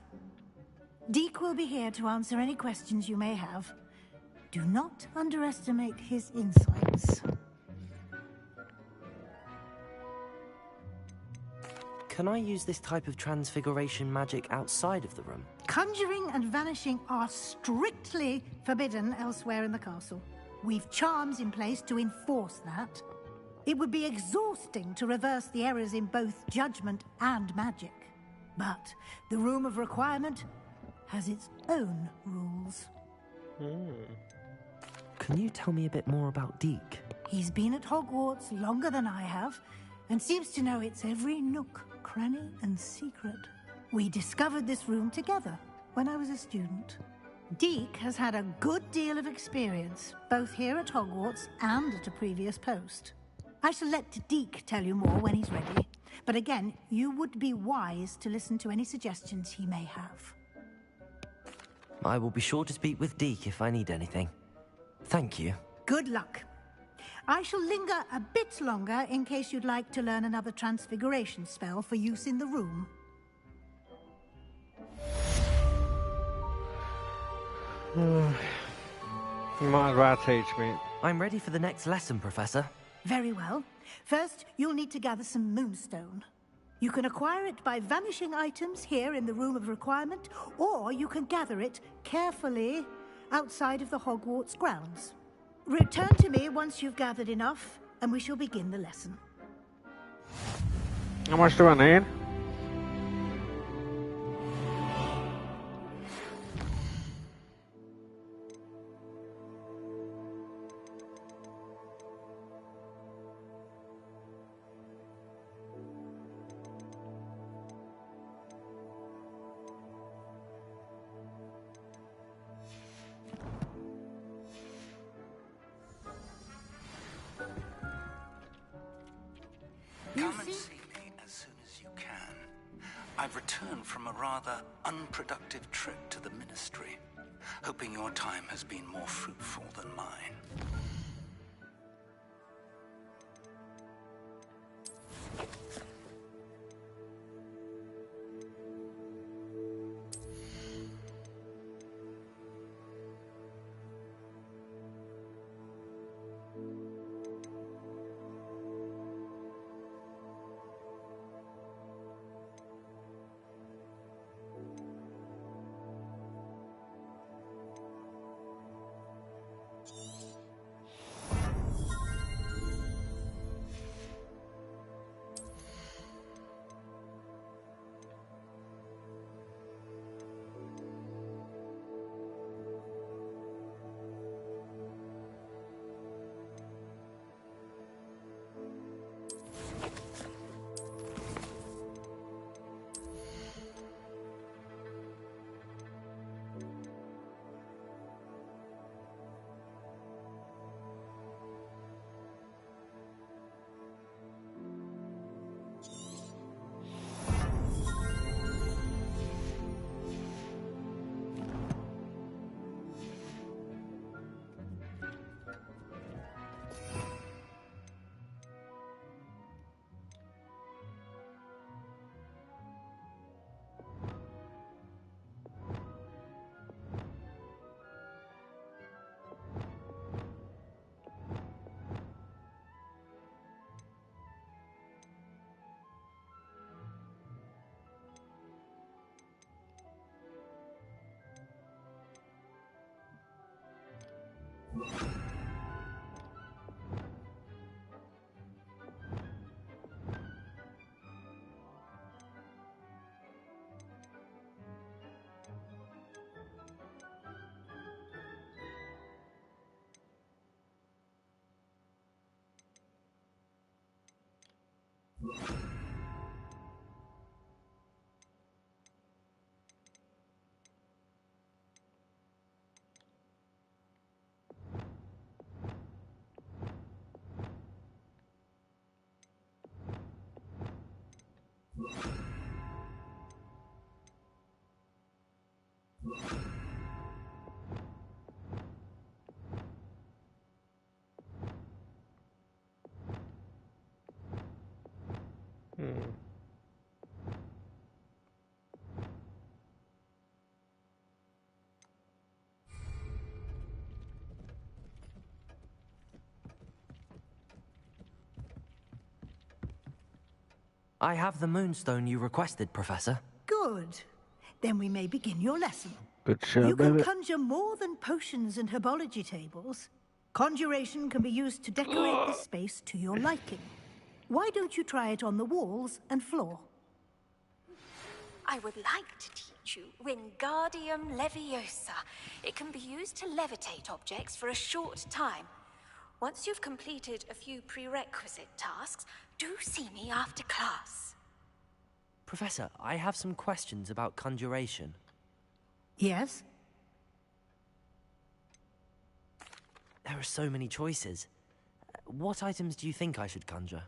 Deke will be here to answer any questions you may have. Do not underestimate his insights. Can I use this type of transfiguration magic outside of the room? Conjuring and vanishing are strictly forbidden elsewhere in the castle. We've charms in place to enforce that. It would be exhausting to reverse the errors in both judgment and magic. But the Room of Requirement has its own rules. Can you tell me a bit more about Deke? He's been at Hogwarts longer than I have, and seems to know its every nook, cranny, and secret. We discovered this room together when I was a student. Deke has had a good deal of experience, both here at Hogwarts and at a previous post. I shall let Deke tell you more when he's ready, but again, you would be wise to listen to any suggestions he may have. I will be sure to speak with Deke if I need anything. Thank you. Good luck. I shall linger a bit longer in case you'd like to learn another transfiguration spell for use in the room. You might as well teach me. I'm ready for the next lesson, Professor. Very well. First, you'll need to gather some moonstone. You can acquire it by vanishing items here in the Room of Requirement, or you can gather it carefully outside of the Hogwarts grounds. Return to me once you've gathered enough, and we shall begin the lesson. How much do I need? Come and see me as soon as you can. I've returned from a rather unproductive trip to the Ministry, hoping your time has been more fruitful than mine. I have the moonstone you requested, Professor. Good. Then we may begin your lesson. Good job, You can baby. conjure more than potions and herbology tables. Conjuration can be used to decorate this space to your liking. Why don't you try it on the walls and floor? I would like to teach you Wingardium Leviosa. It can be used to levitate objects for a short time. Once you've completed a few prerequisite tasks, do see me after class. Professor, I have some questions about conjuration. Yes? There are so many choices. What items do you think I should conjure?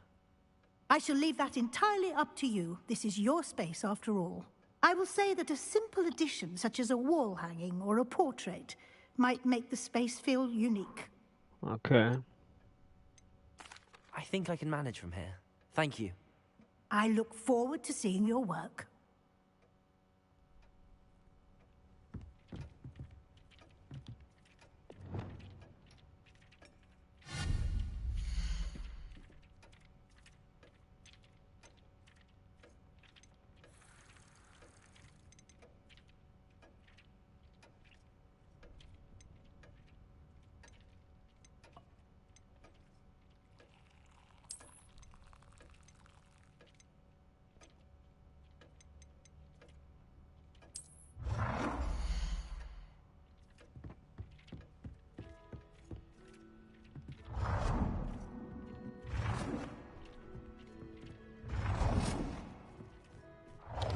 I shall leave that entirely up to you. This is your space after all. I will say that a simple addition, such as a wall hanging or a portrait, might make the space feel unique. Okay. I think I can manage from here. Thank you. I look forward to seeing your work.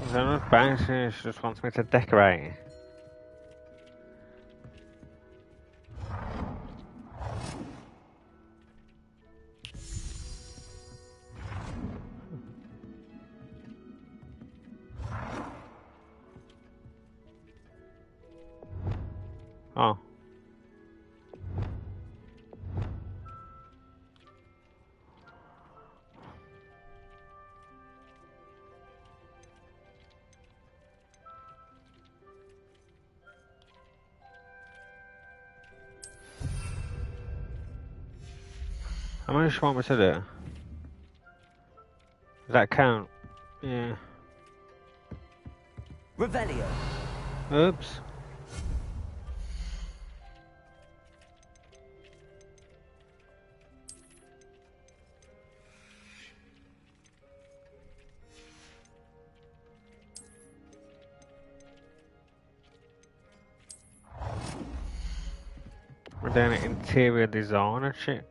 There's enough bounces, she just wants me to decorate. Oh. How much do you want me to do? Does that count? Yeah. Revelio. Oops. We're doing interior design and shit.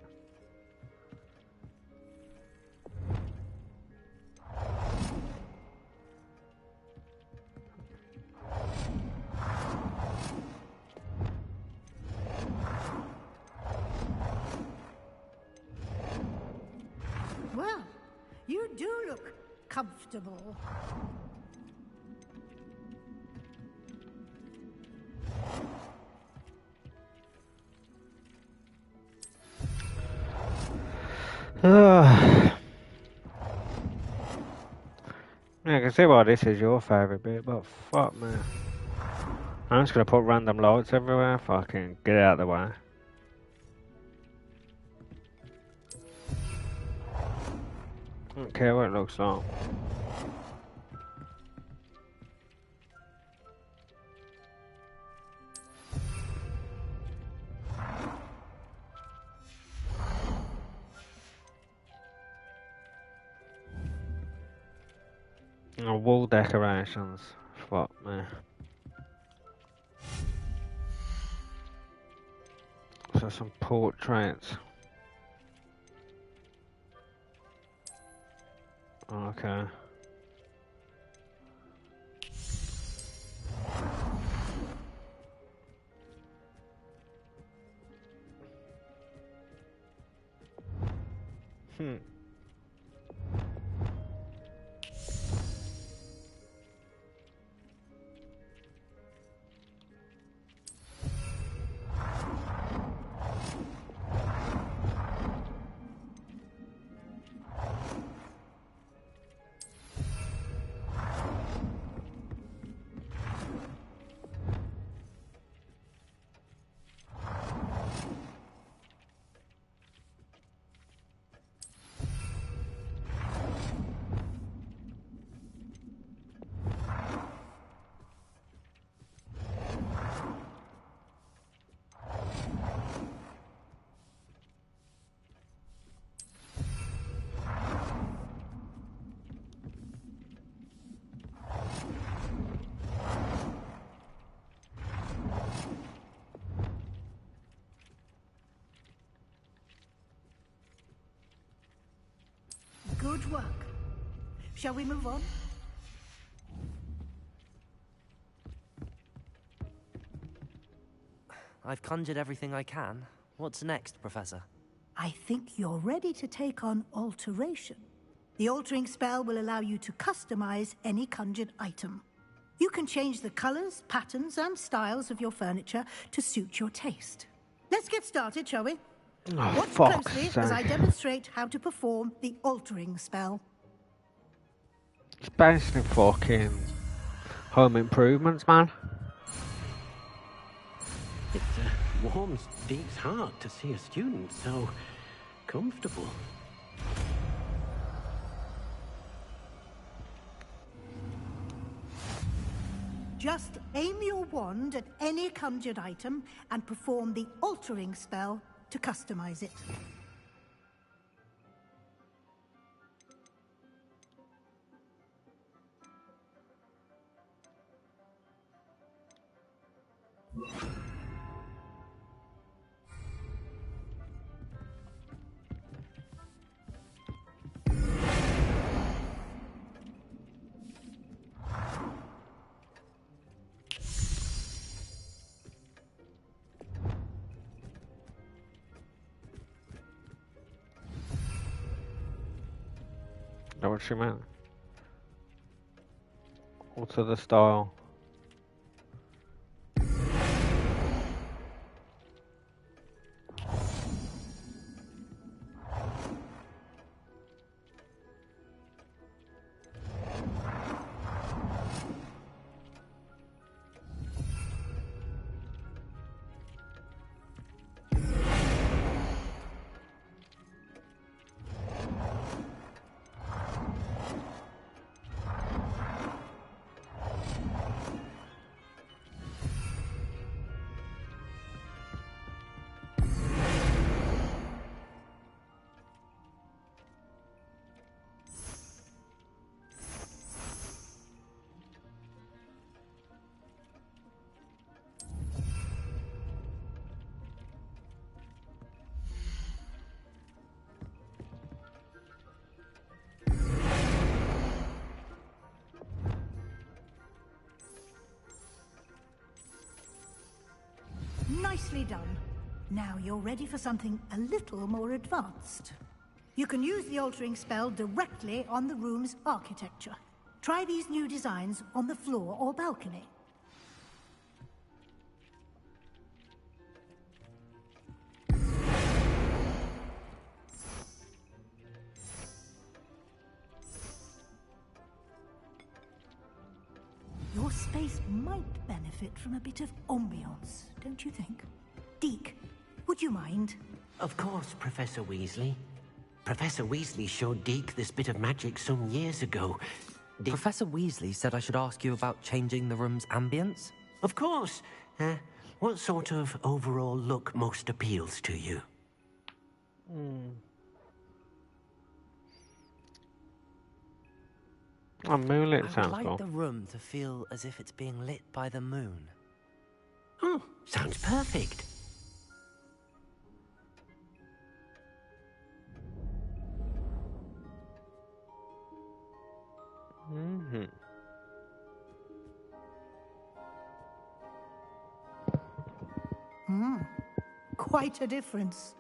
Well, you do look comfortable. Yeah, I can see why this is your favourite bit, but fuck me. I'm just gonna put random lights everywhere. Fucking get out of the way. I don't care what it looks like. Oh, wall decorations. Fuck me. So some portraits. Okay. Good work. Shall we move on? I've conjured everything I can. What's next, Professor? I think you're ready to take on alteration. The altering spell will allow you to customize any conjured item. You can change the colors, patterns, and styles of your furniture to suit your taste. Let's get started, shall we? Oh, Watch fuck's closely sake. as I demonstrate how to perform the altering spell. It's basically fucking Home Improvements, man. It warms Deke's heart to see a student so comfortable. Just aim your wand at any conjured item and perform the altering spell to customize it. Is that what she meant? Alter the style. Nicely done. Now you're ready for something a little more advanced. You can use the altering spell directly on the room's architecture. Try these new designs on the floor or balcony. Your space might benefit from a bit of ambiance, don't you think? Deke, would you mind? Of course, Professor Weasley. Professor Weasley showed Deke this bit of magic some years ago. Professor Weasley said I should ask you about changing the room's ambience? Of course. What sort of overall look most appeals to you? Oh, moonlit I would sounds like cool. the room to feel as if it's being lit by the moon. Oh, sounds perfect. Mm-hmm. Quite a difference.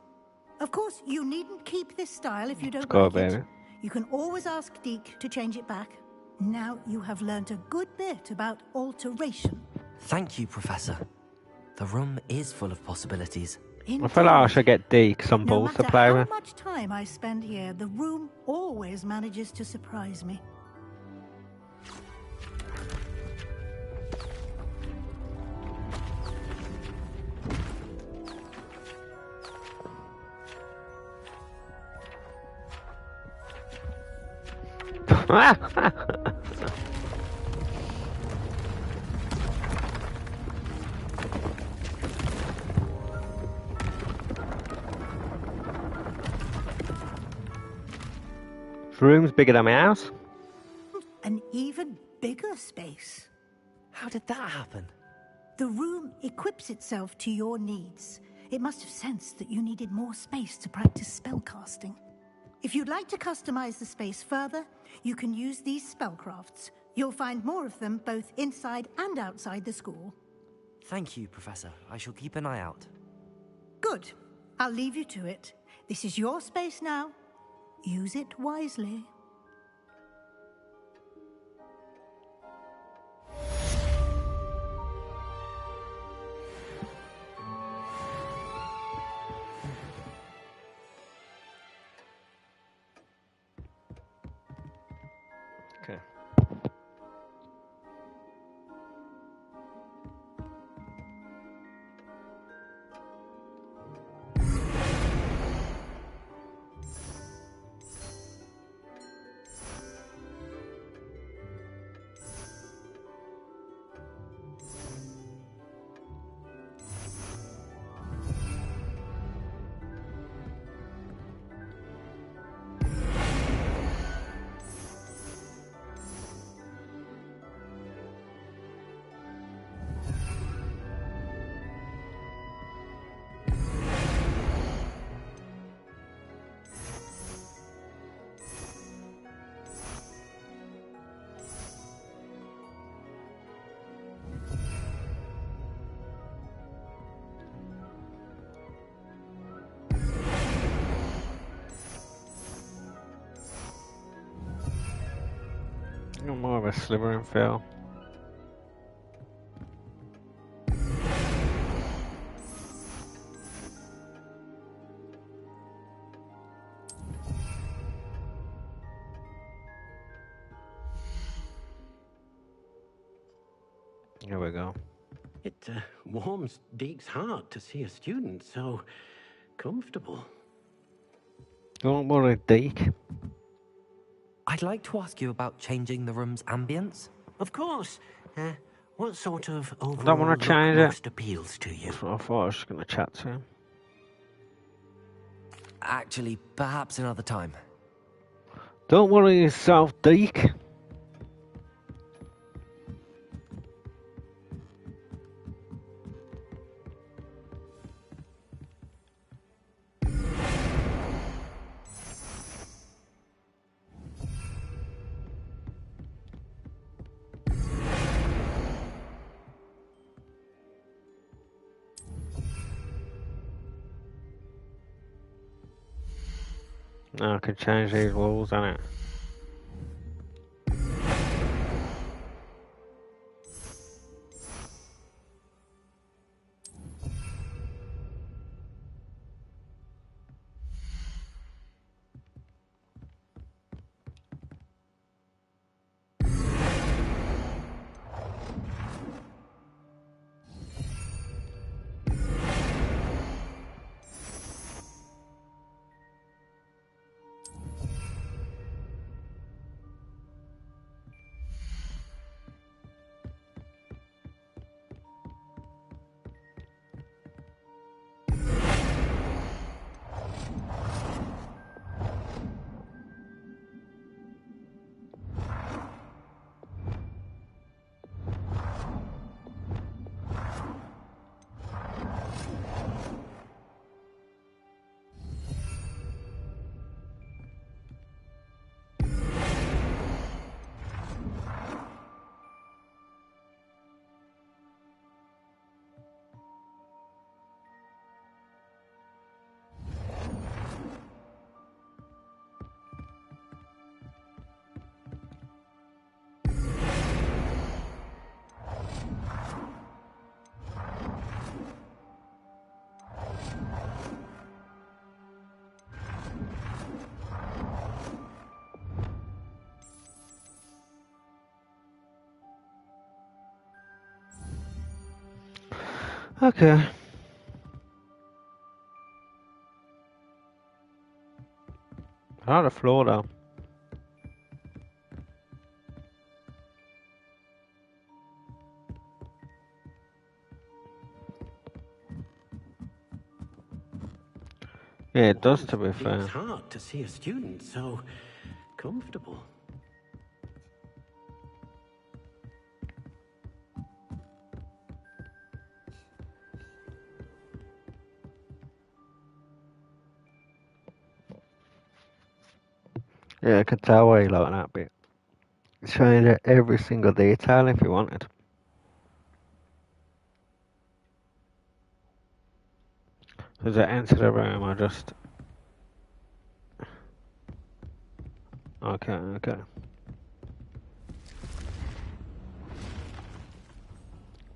Of course, you needn't keep this style if you don't Go, like it. baby. You can always ask Deke to change it back. Now you have learned a good bit about alteration. Thank you, Professor. The room is full of possibilities. I feel like I should get Deke some No balls to matter play how with. much time I spend here, the room always manages to surprise me. This room's bigger than my house. An even bigger space. How did that happen? The room equips itself to your needs. It must have sensed that you needed more space to practice spellcasting. If you'd like to customize the space further, you can use these spellcrafts. You'll find more of them both inside and outside the school. Thank you, Professor. I shall keep an eye out. Good. I'll leave you to it. This is your space now. Use it wisely. Okay. You're more of a slivering feel. Here we go. It warms Deke's heart to see a student so comfortable. Don't worry, Deke. I'd like to ask you about changing the room's ambience. Of course. What sort of I overall don't want look to change most it. appeals to you? That's what I thought I was just going to chat to him. Actually, perhaps another time. Don't worry yourself, Deke. No, I can change these walls, innit? Okay. I like the floor though. Yeah, it does, to be fair. It's hard to see a student so comfortable. Yeah, I could tell why you like that bit. Showing you every single detail if you wanted. As I enter the room, I just... Okay. If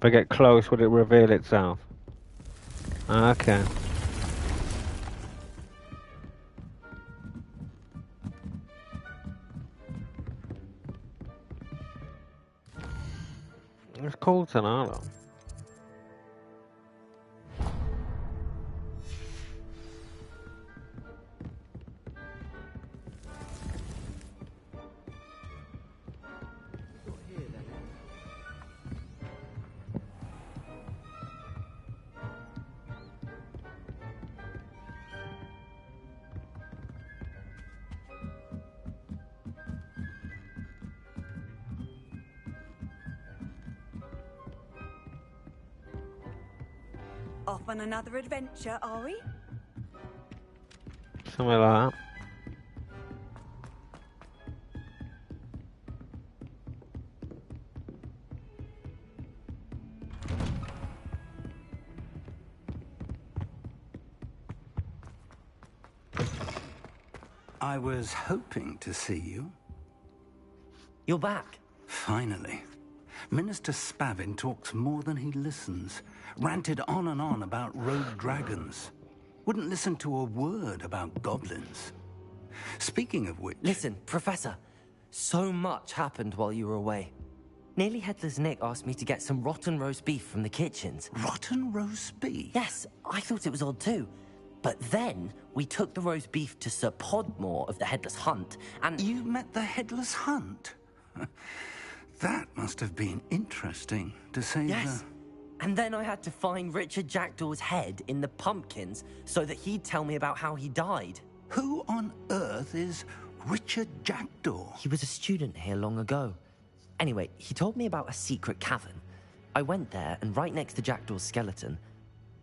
I get close, would it reveal itself? Okay. It's cool to know though. Off on another adventure, are we? Something like that. I was hoping to see you. You're back. Finally. Minister Spavin talks more than he listens. Ranted on and on about rogue dragons. Wouldn't listen to a word about goblins. Speaking of which... Listen, Professor. So much happened while you were away. Nearly Headless Nick asked me to get some rotten roast beef from the kitchens. Rotten roast beef? Yes, I thought it was odd too. But then we took the roast beef to Sir Podmore of the Headless Hunt, and... You met the Headless Hunt? That must have been interesting, to say Yes. And then I had to find Richard Jackdaw's head in the pumpkins so that he'd tell me about how he died. Who on earth is Richard Jackdaw? He was a student here long ago. Anyway, he told me about a secret cavern. I went there, and right next to Jackdaw's skeleton,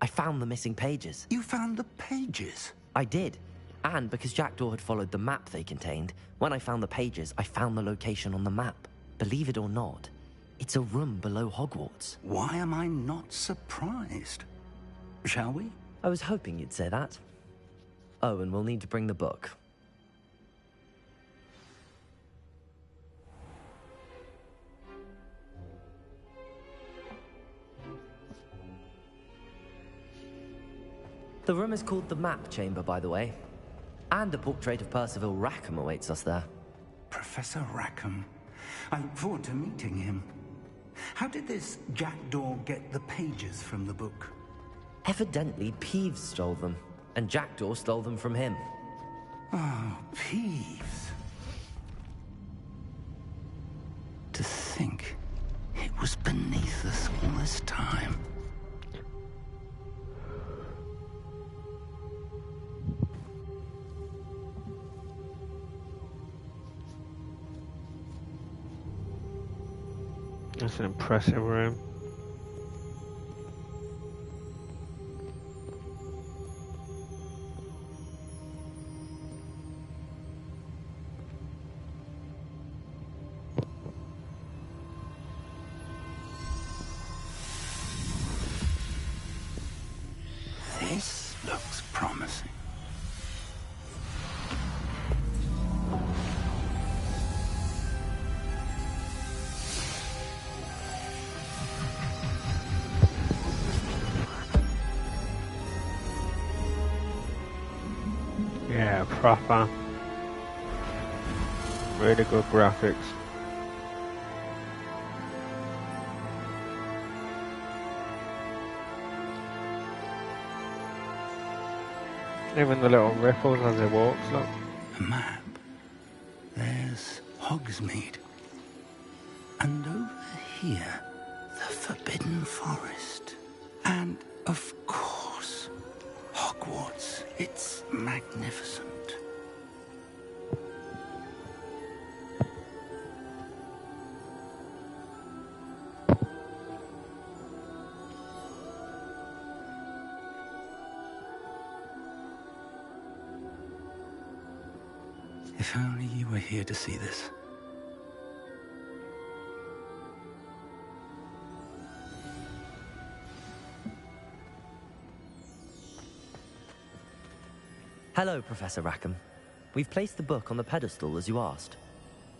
I found the missing pages. You found the pages? I did. And because Jackdaw had followed the map they contained, when I found the pages, I found the location on the map. Believe it or not, it's a room below Hogwarts. Why am I not surprised? Shall we? I was hoping you'd say that. Oh, and we'll need to bring the book. The room is called the Map Chamber, by the way. And a portrait of Percival Rackham awaits us there. Professor Rackham. I look forward to meeting him. How did this Jackdaw get the pages from the book? Evidently, Peeves stole them, and Jackdaw stole them from him. Oh, Peeves. To think it was beneath us all this time. That's an impressive room. This looks promising. Yeah, proper. Really good graphics. Even the little ripples as he walks, look. A map. There's Hogsmeade. And over here, the Forbidden Forest. And, of course, Hogwarts. It's magnificent. If only you were here to see this. Hello, Professor Rackham. We've placed the book on the pedestal as you asked.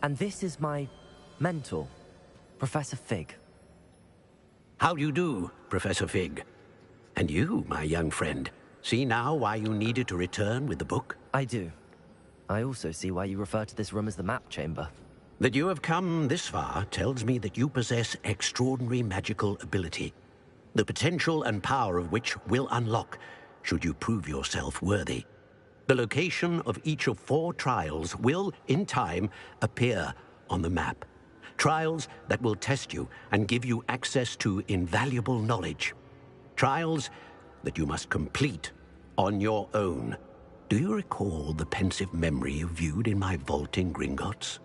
And this is my mentor, Professor Fig. How do you do, Professor Fig? And you, my young friend, see now why you needed to return with the book? I do. I also see why you refer to this room as the map chamber. That you have come this far tells me that you possess extraordinary magical ability, the potential and power of which will unlock should you prove yourself worthy. The location of each of 4 trials will, in time, appear on the map. Trials that will test you and give you access to invaluable knowledge. Trials that you must complete on your own. Do you recall the pensive memory you viewed in my vault in Gringotts?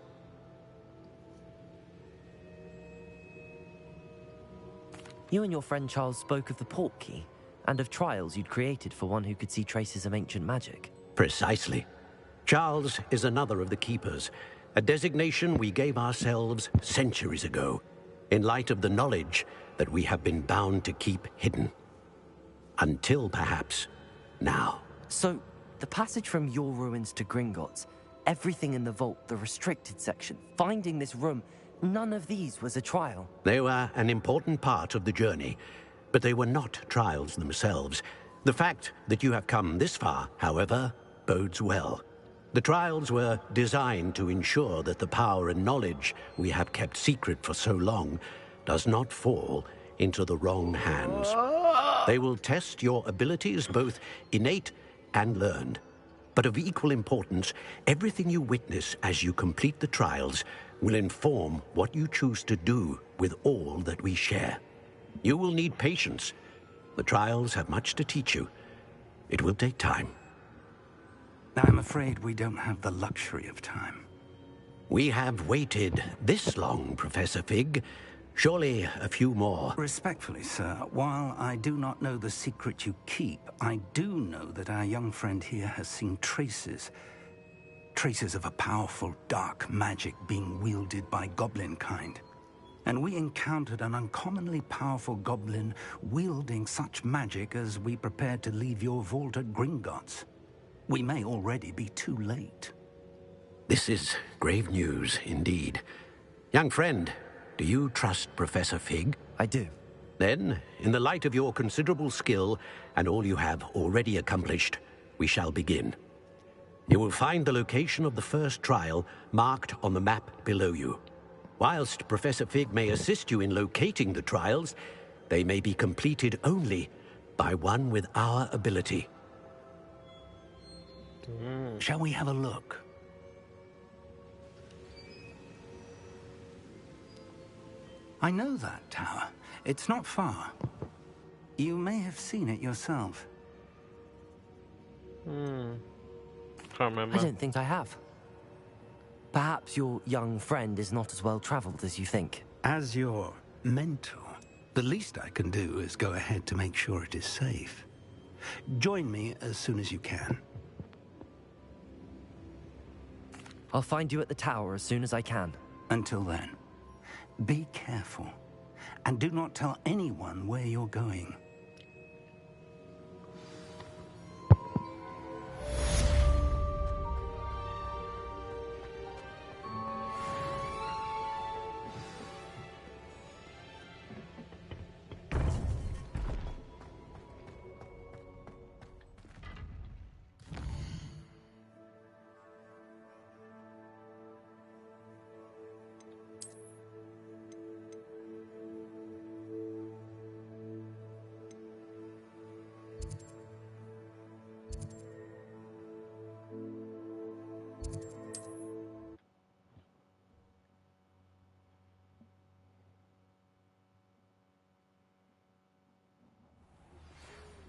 You and your friend Charles spoke of the Portkey, and of trials you'd created for one who could see traces of ancient magic. Precisely. Charles is another of the Keepers, a designation we gave ourselves centuries ago, in light of the knowledge that we have been bound to keep hidden. Until, perhaps, now. So, the passage from your ruins to Gringotts, everything in the vault, the restricted section, finding this room, none of these was a trial. They were an important part of the journey, but they were not trials themselves. The fact that you have come this far, however, bodes well. The trials were designed to ensure that the power and knowledge we have kept secret for so long does not fall into the wrong hands. They will test your abilities, both innate and learned. But of equal importance, everything you witness as you complete the trials will inform what you choose to do with all that we share. You will need patience. The trials have much to teach you. It will take time. I'm afraid we don't have the luxury of time. We have waited this long, Professor Fig. Surely a few more. Respectfully, sir, while I do not know the secret you keep, I do know that our young friend here has seen traces. Traces of a powerful dark magic being wielded by goblin kind. And we encountered an uncommonly powerful goblin wielding such magic as we prepared to leave your vault at Gringotts. We may already be too late. This is grave news, indeed. Young friend, do you trust Professor Fig? I do. Then, in the light of your considerable skill and all you have already accomplished, we shall begin. You will find the location of the first trial marked on the map below you. Whilst Professor Fig may assist you in locating the trials, they may be completed only by one with our ability. Shall we have a look? I know that tower. It's not far. You may have seen it yourself. Can't remember. I don't think I have. Perhaps your young friend is not as well traveled as you think. As your mentor, the least I can do is go ahead to make sure it is safe. Join me as soon as you can. I'll find you at the tower as soon as I can. Until then, be careful, and do not tell anyone where you're going.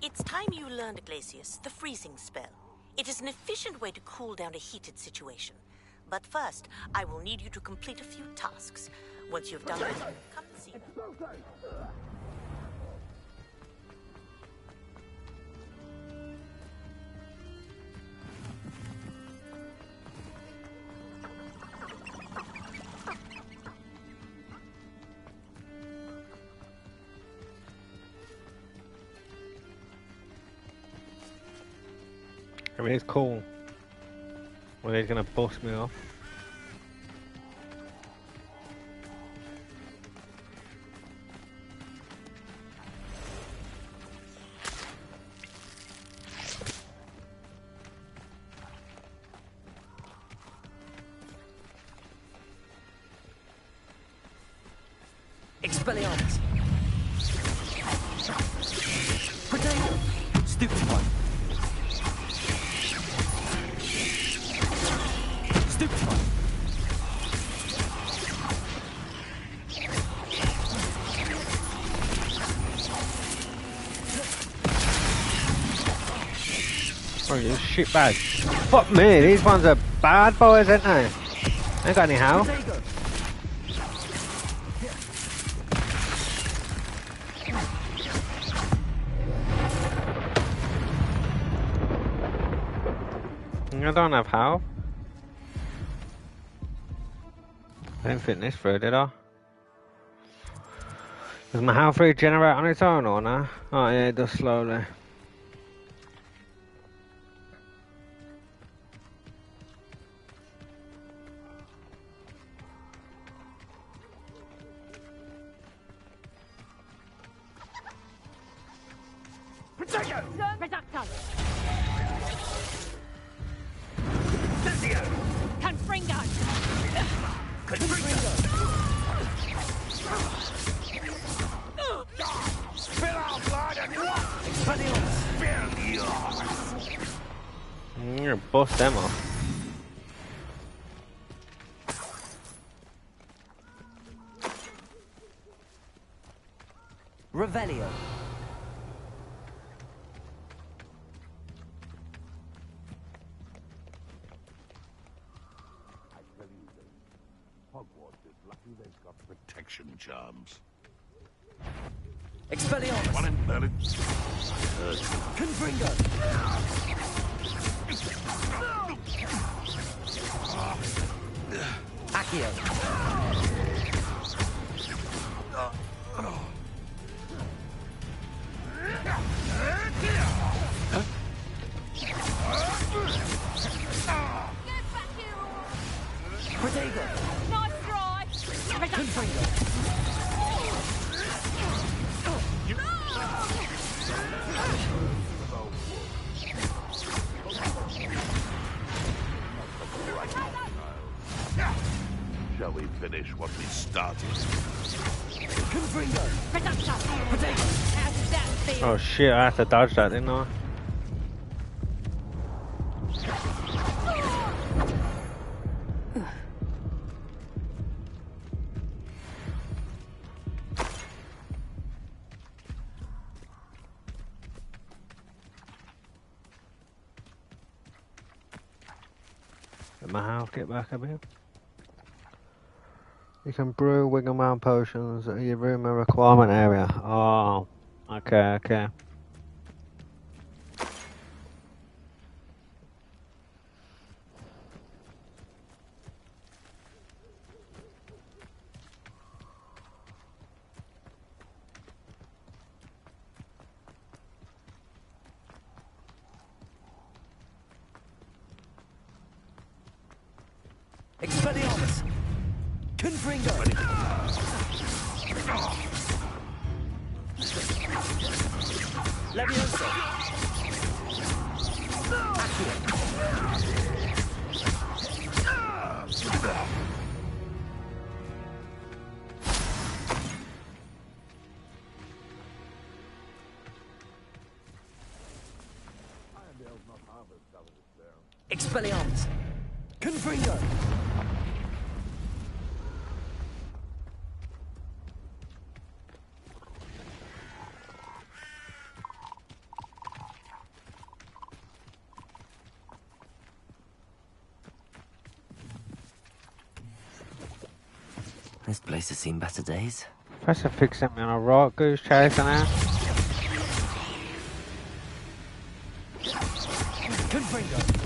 It's time you learned, Glacius, the freezing spell. It is an efficient way to cool down a heated situation. But first, I will need you to complete a few tasks. Once you've done it, come and see them. I mean, it's cool. Well, he's gonna bust me off. Expelliarmus! Potato! Stupefy! Stupefy! Oh, you shitbag. Fuck me, these ones are bad boys, aren't they? Ain't got any health. I don't have health. I didn't think this through, did I? Does my health regenerate on its own or no? Oh yeah, it does slowly. I'm gonna bust them off. Revelio. Hogwarts is lucky they've got protection charms. Expelliarmus! One in Berlin. Confringo! Accio! Protego! Nice try! Confringo! Shall we finish what we started? Confringo! Protego! How does that feel? Oh shit, I have to dodge that, didn't I? Let my health get back a bit. You can brew Wiggle potions at your room and requirement area. Oh, okay. Expelliarmus! Confringo! Leviosa! Accio! Expelliarmus! Confringo! This place has seen better days. Professor Fig sent me on a right goose chase now. Confringo.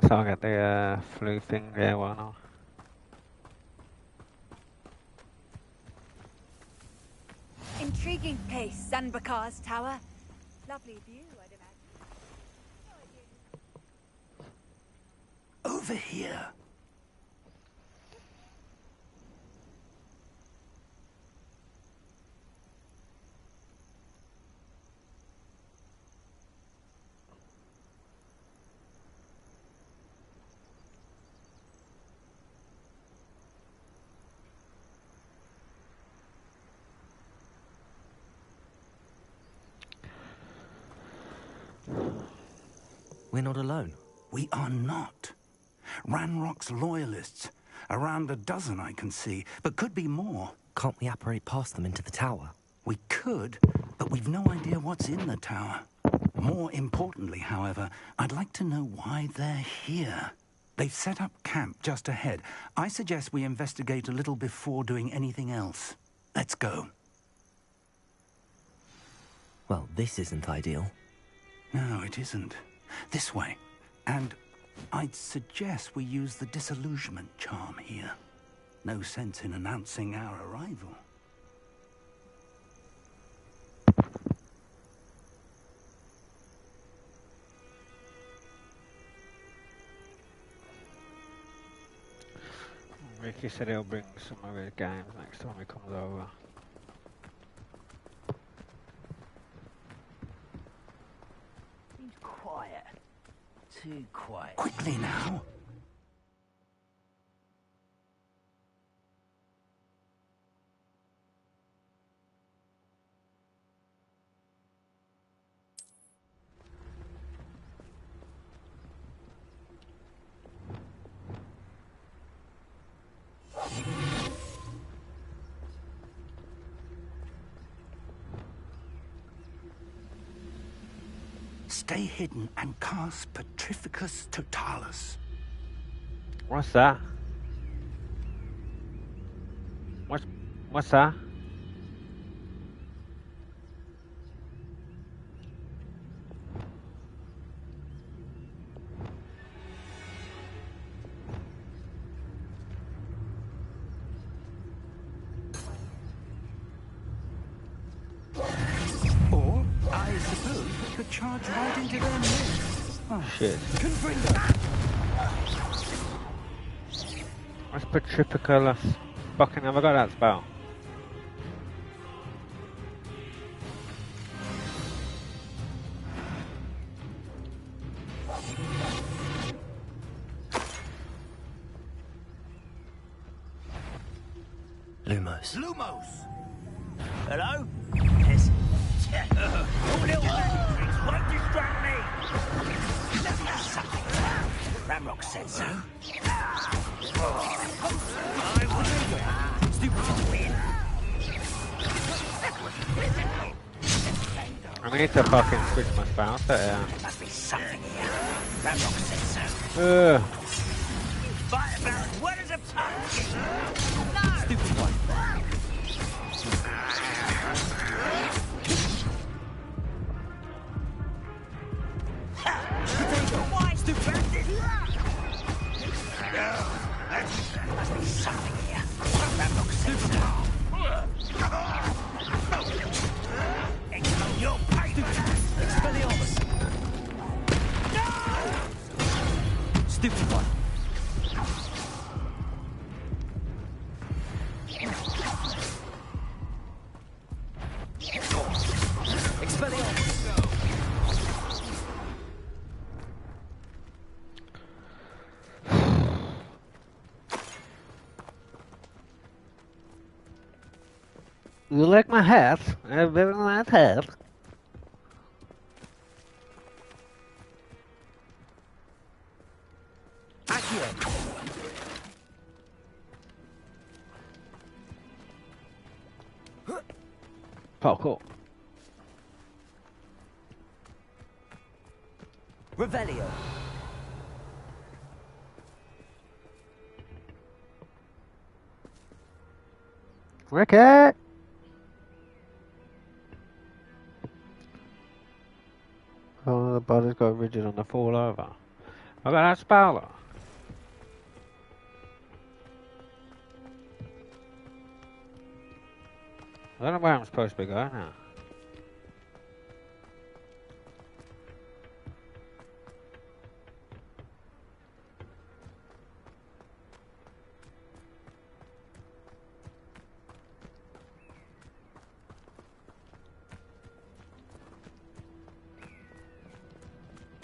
So I'll get the flu thing there, why not? Intriguing place, Zanbakar's tower. Lovely view, I'd imagine. Over here. We're not alone. We are not. Ranrock's loyalists. Around a dozen I can see, but could be more. Can't we apparate past them into the tower? We could, but we've no idea what's in the tower. More importantly, however, I'd like to know why they're here. They've set up camp just ahead. I suggest we investigate a little before doing anything else. Let's go. Well, this isn't ideal. No, it isn't. This way. And I'd suggest we use the disillusionment charm here. No sense in announcing our arrival. Ricky said he'll bring some of his games next time he comes over. Seems quiet. Too quiet. Quickly now. Stay hidden and cast Petrificus Totalis. What's that? What's that? Or, I suppose we could charge right into their midst. Oh shit. What's Petrificus? Fucking never got that spell. Lumos. Lumos! Hello? Yes. Your little tricks won't distract me! Ramrock said so. I need to fucking switch my spouse there. Must be something here. That rock said so. Fight about as well as a pumpkin. No! Stupid one. Why stupid? Must be something here. That rock said so. Your Expelliarmus! No! Stupid one. Expelliarmus! You like my hat? I have a very nice hat. Oh, cool. Revelio. Ricky! Oh, the body's got rigid on the fall over. I got that spell. I don't know where I'm supposed to be going now.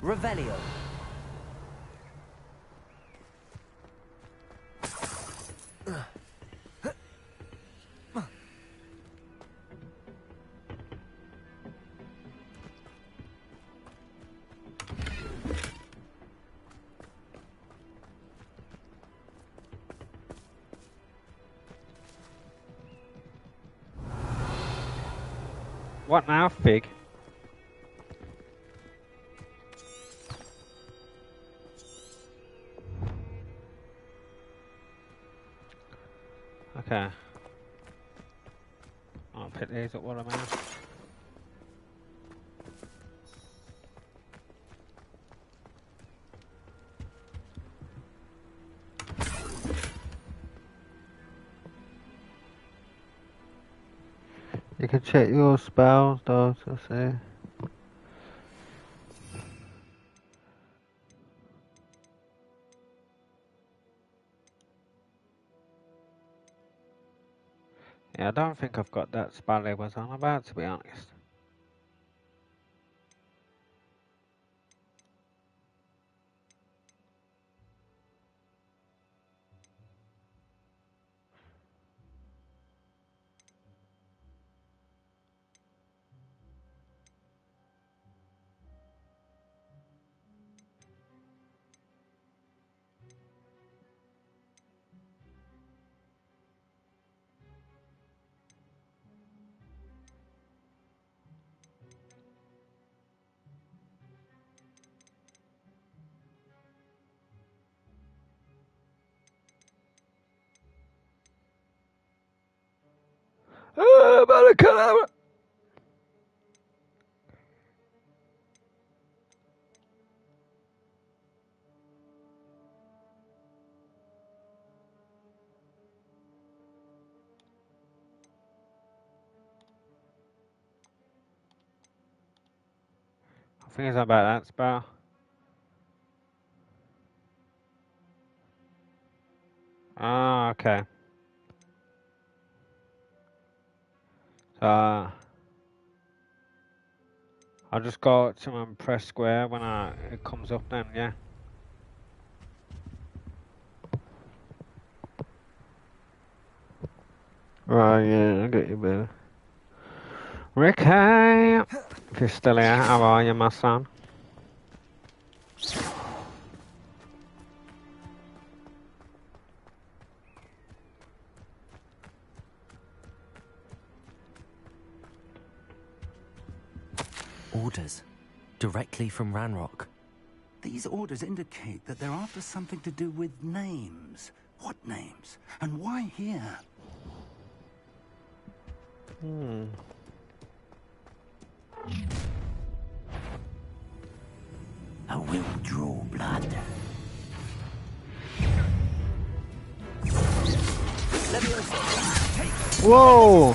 Revelio. What now, Fig? Okay. I'll pick these up while I'm out. You can check your spells, though, to see. Yeah, I don't think I've got that spell I was on about, to be honest. I think it's about that spell. Ah, okay. So, I'll just go to and press square when it comes up then, yeah. Right, yeah, I get you, baby. Ricky! If you're still here, how are you, my son? Orders. Directly from Ranrock. These orders indicate that they're after something to do with names. What names? And why here? I will draw blood. Whoa!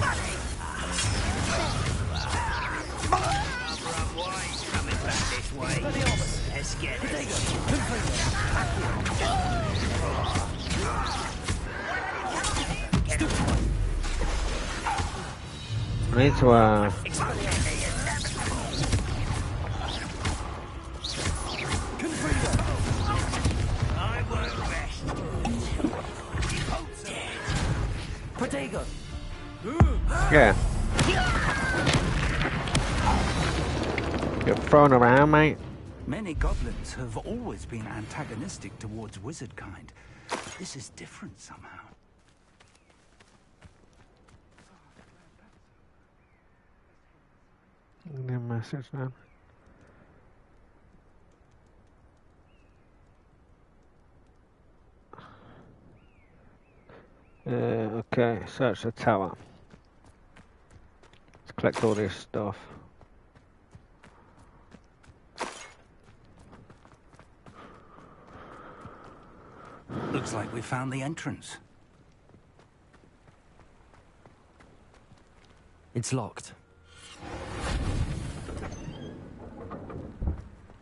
Let's get it. I need to, Protego. yeah. You're thrown around, mate. Many goblins have always been antagonistic towards wizard kind. This is different somehow. New message now. Okay, search the tower. Let's collect all this stuff. Looks like we found the entrance. It's locked.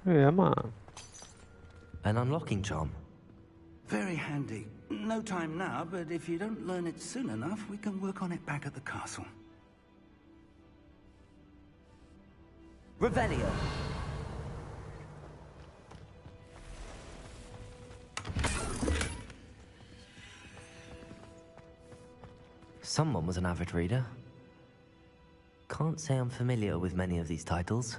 Yeah, man. An unlocking charm. Very handy. No time now, but if you don't learn it soon enough, we can work on it back at the castle. Revelio. Someone was an avid reader. Can't say I'm familiar with many of these titles.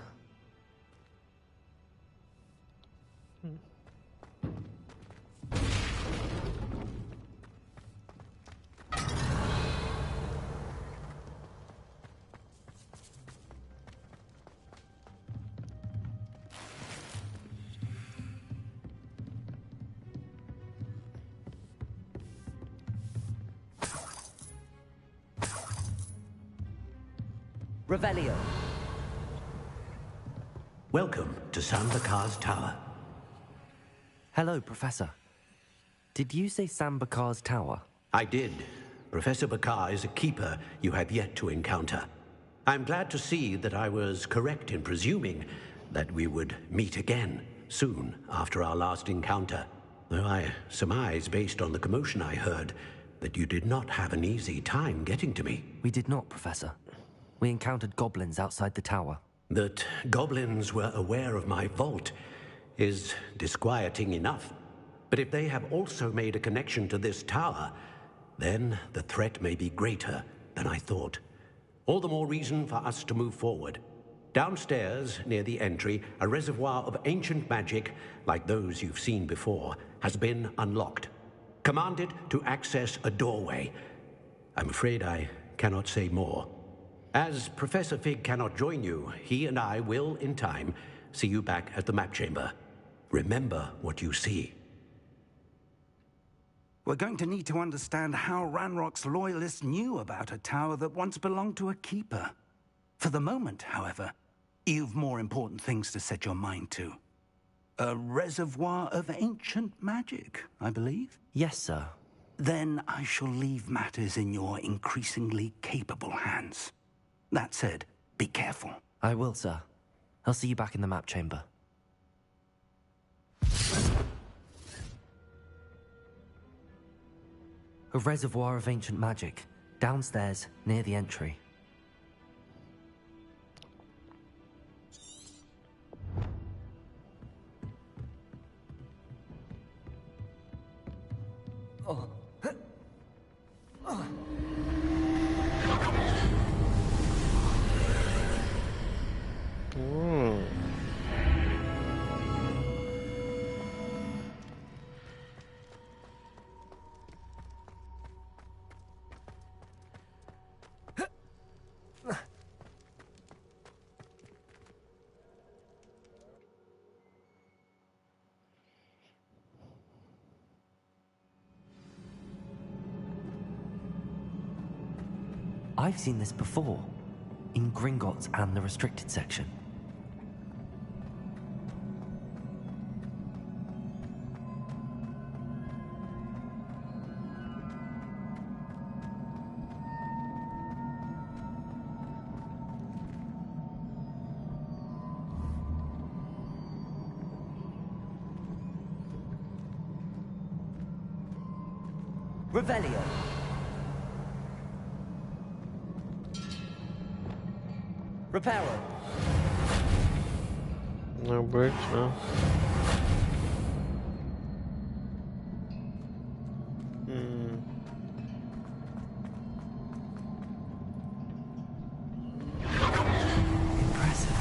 Revelio. Welcome to Sambakar's Tower. Hello, Professor. Did you say Sambakar's Tower? I did. Professor Bakar is a keeper you have yet to encounter. I'm glad to see that I was correct in presuming that we would meet again soon after our last encounter. Though I surmise, based on the commotion I heard, that you did not have an easy time getting to me. We did not, Professor. We encountered goblins outside the tower. That goblins were aware of my vault is disquieting enough. But if they have also made a connection to this tower, then the threat may be greater than I thought. All the more reason for us to move forward. Downstairs, near the entry, a reservoir of ancient magic, like those you've seen before, has been unlocked. Command it to access a doorway. I'm afraid I cannot say more. As Professor Fig cannot join you, he and I will, in time, see you back at the map chamber. Remember what you see. We're going to need to understand how Ranrock's loyalists knew about a tower that once belonged to a keeper. For the moment, however, you've more important things to set your mind to. A reservoir of ancient magic, I believe? Yes, sir. Then I shall leave matters in your increasingly capable hands. That said, be careful. I will, sir. I'll see you back in the map chamber. A reservoir of ancient magic, downstairs, near the entry. Oh. I've seen this before, in Gringotts and the restricted section. Revelio. Reparo. No bridge, no. Impressive.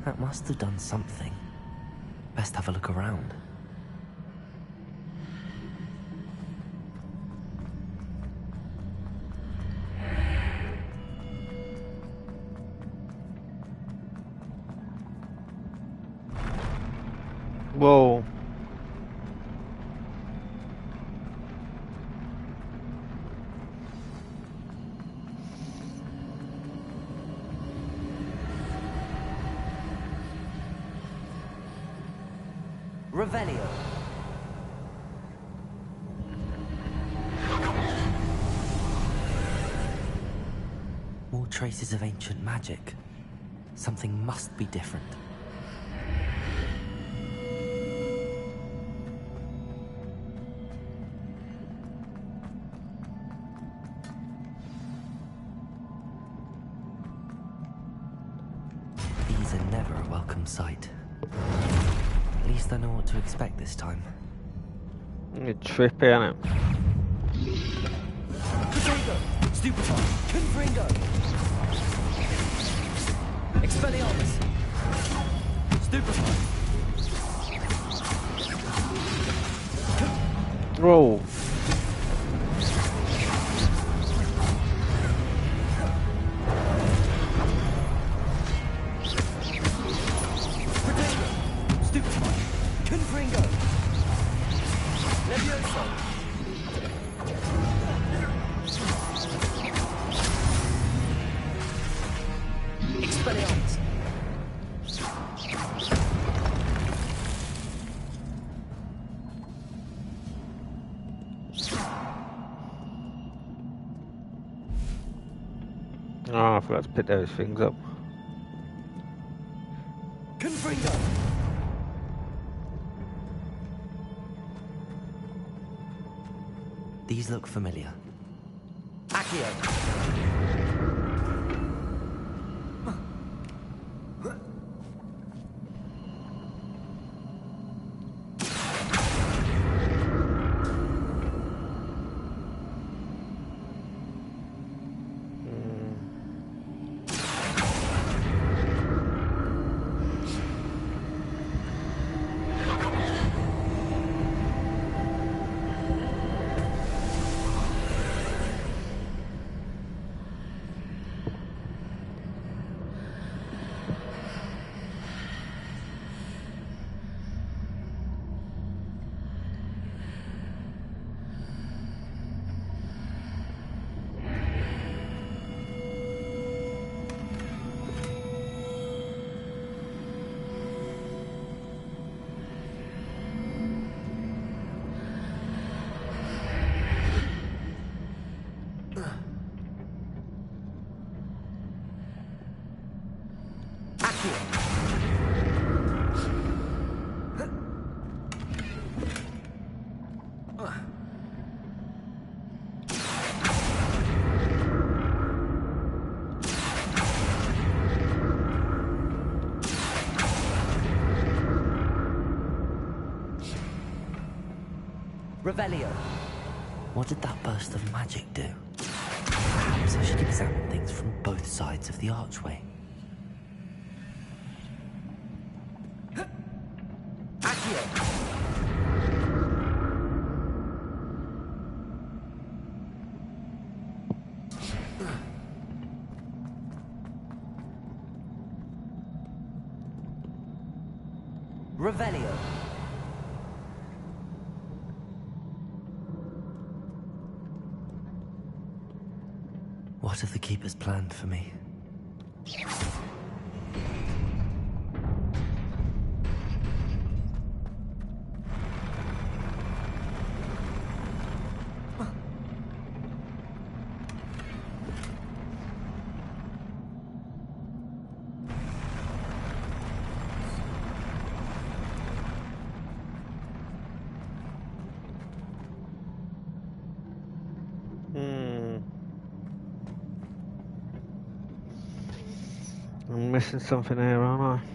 That must have done something. Best have a look around. Whoa. Revelio. More traces of ancient magic. Something must be different. These are never a welcome sight. At least I know what to expect this time. You're trippy, innit? Potato! Stupefy! Confringo! Expelliarmus! Stupefy! Whoa. Oh, I forgot to pick those things up. Confringo! These look familiar. Accio! Revelio. What did that burst of magic do? Perhaps I should examine things from both sides of the archway. Accio! Revelio. What have the Keepers planned for me? I'm missing something here, aren't I?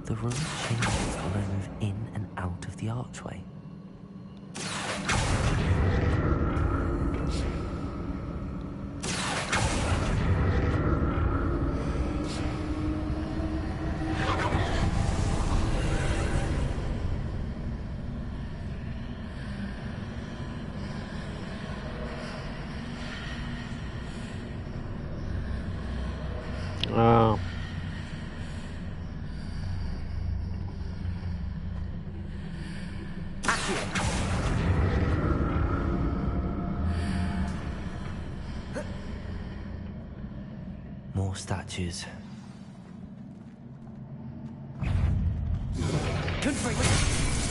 The room changes when I move in and out of the archway. Oh. More statues.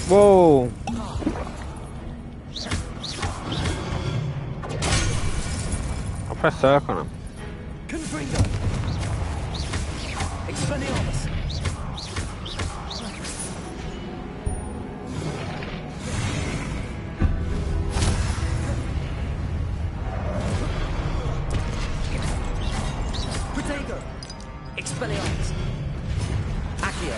Whoa! I'll press circle on him. Expelliarmus. Protego. Expelliarmus. Accio.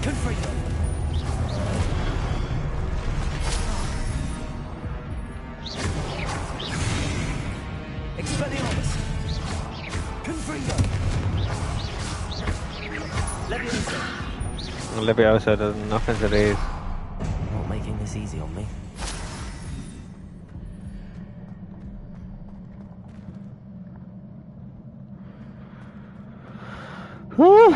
Confringo. Expelliarmus. Confringo. Leviosa. Leviosa does nothing to these. Not making this easy on me. Whew.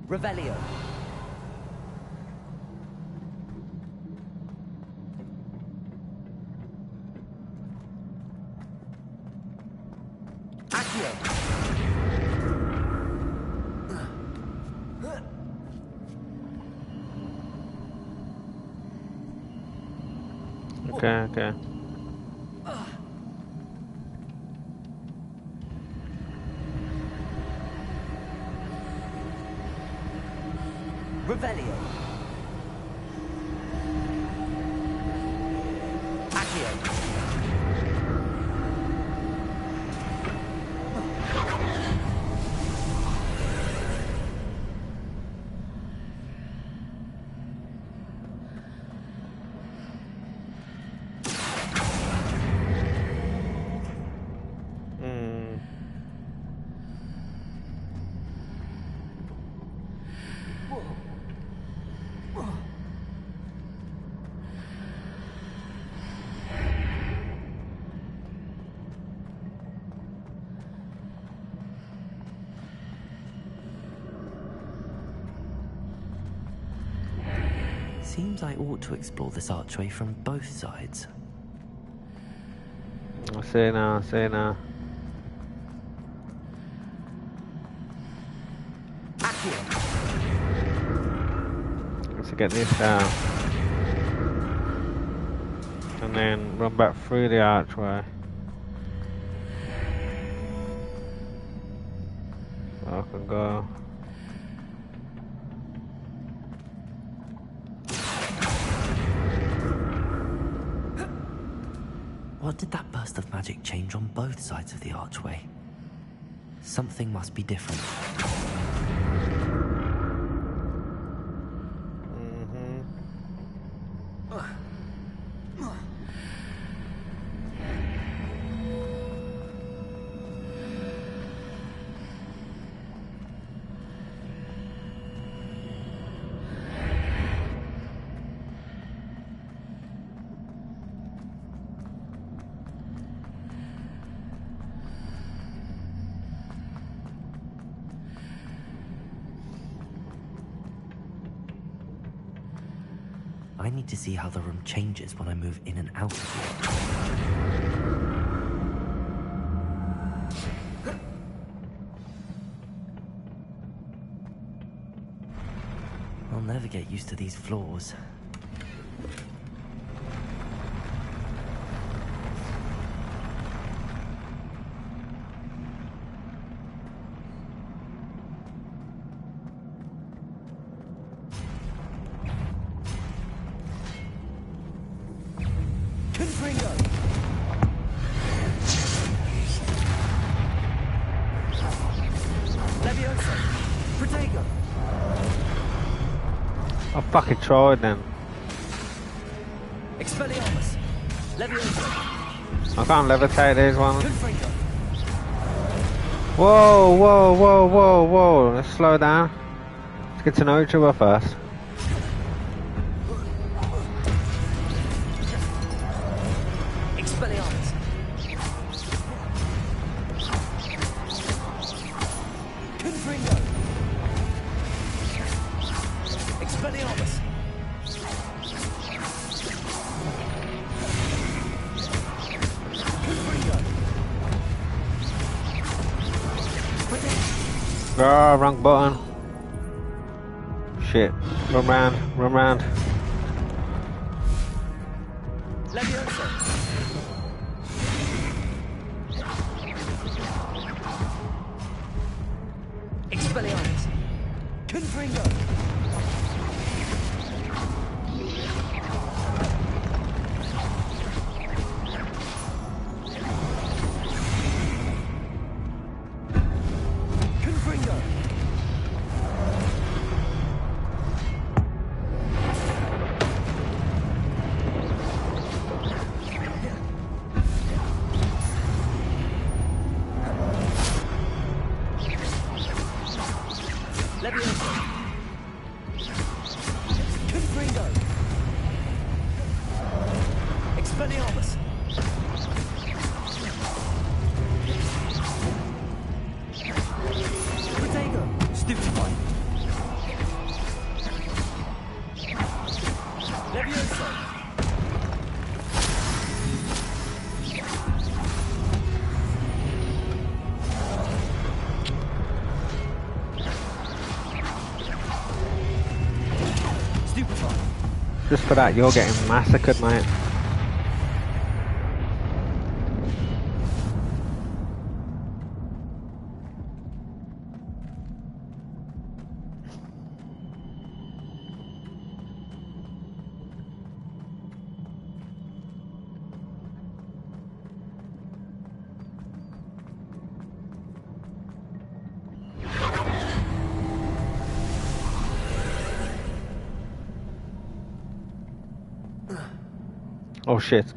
Revelio. Accio. Okay. Revelio. Accio. Seems I ought to explore this archway from both sides. I see now. Let's get this out. and then run back through the archway. So I can go. What did that burst of magic change on both sides of the archway? Something must be different. I need to see how the room changes when I move in and out of it. I'll never get used to these floors. I fucking tried then. Expelliarmus. Leviosa. I can't levitate these ones. Whoa, whoa, whoa, whoa, whoa. Let's slow down. Let's get to know each other first. Expelliarmus. Confringo. Expelliarmus. Oh, wrong button. Shit. Run round, run round. Leviosa. Expelliarmus. Confringo. Expelliarmus. Protego. Stupefy. Leviosa. Stupefy. Just for that, you're getting massacred, mate. Oh shit.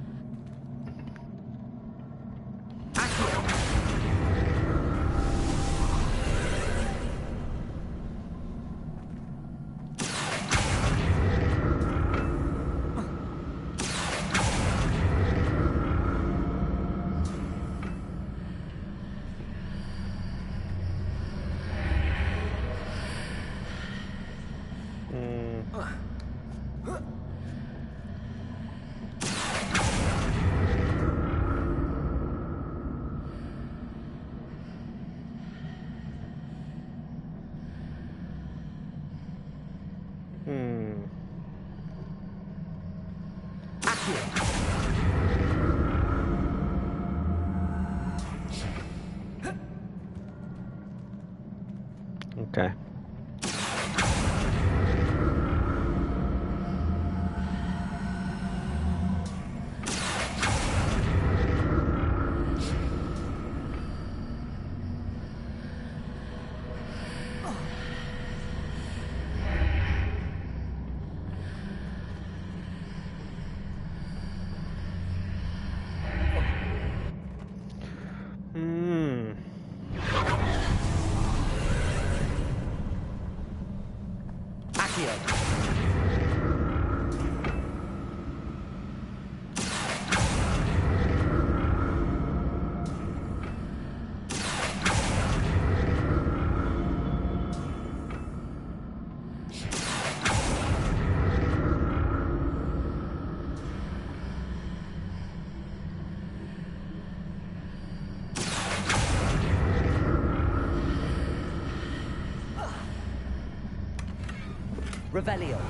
Revelio.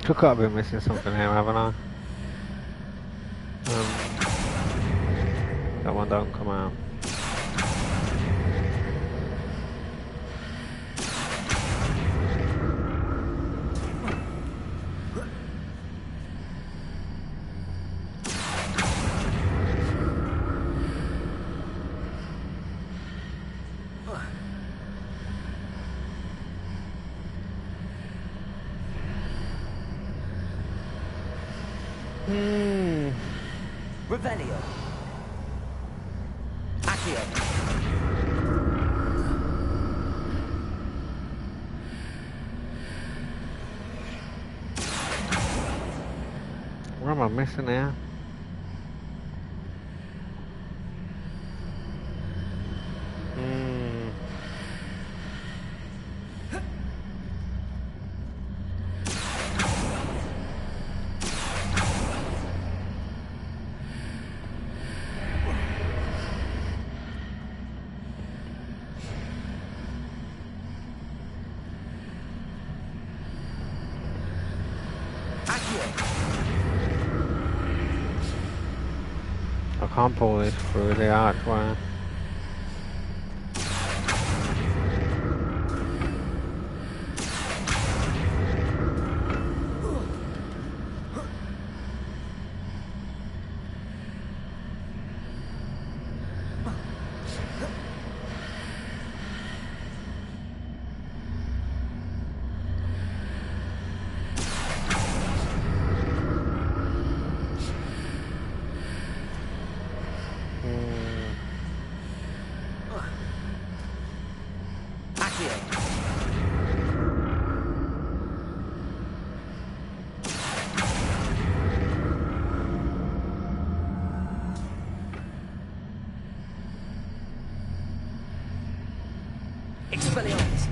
I've got to be missing something here, haven't I? That one don't come out. Revelio. Accio. What am I missing here? I can't pull this through the archway. Expelliarmus.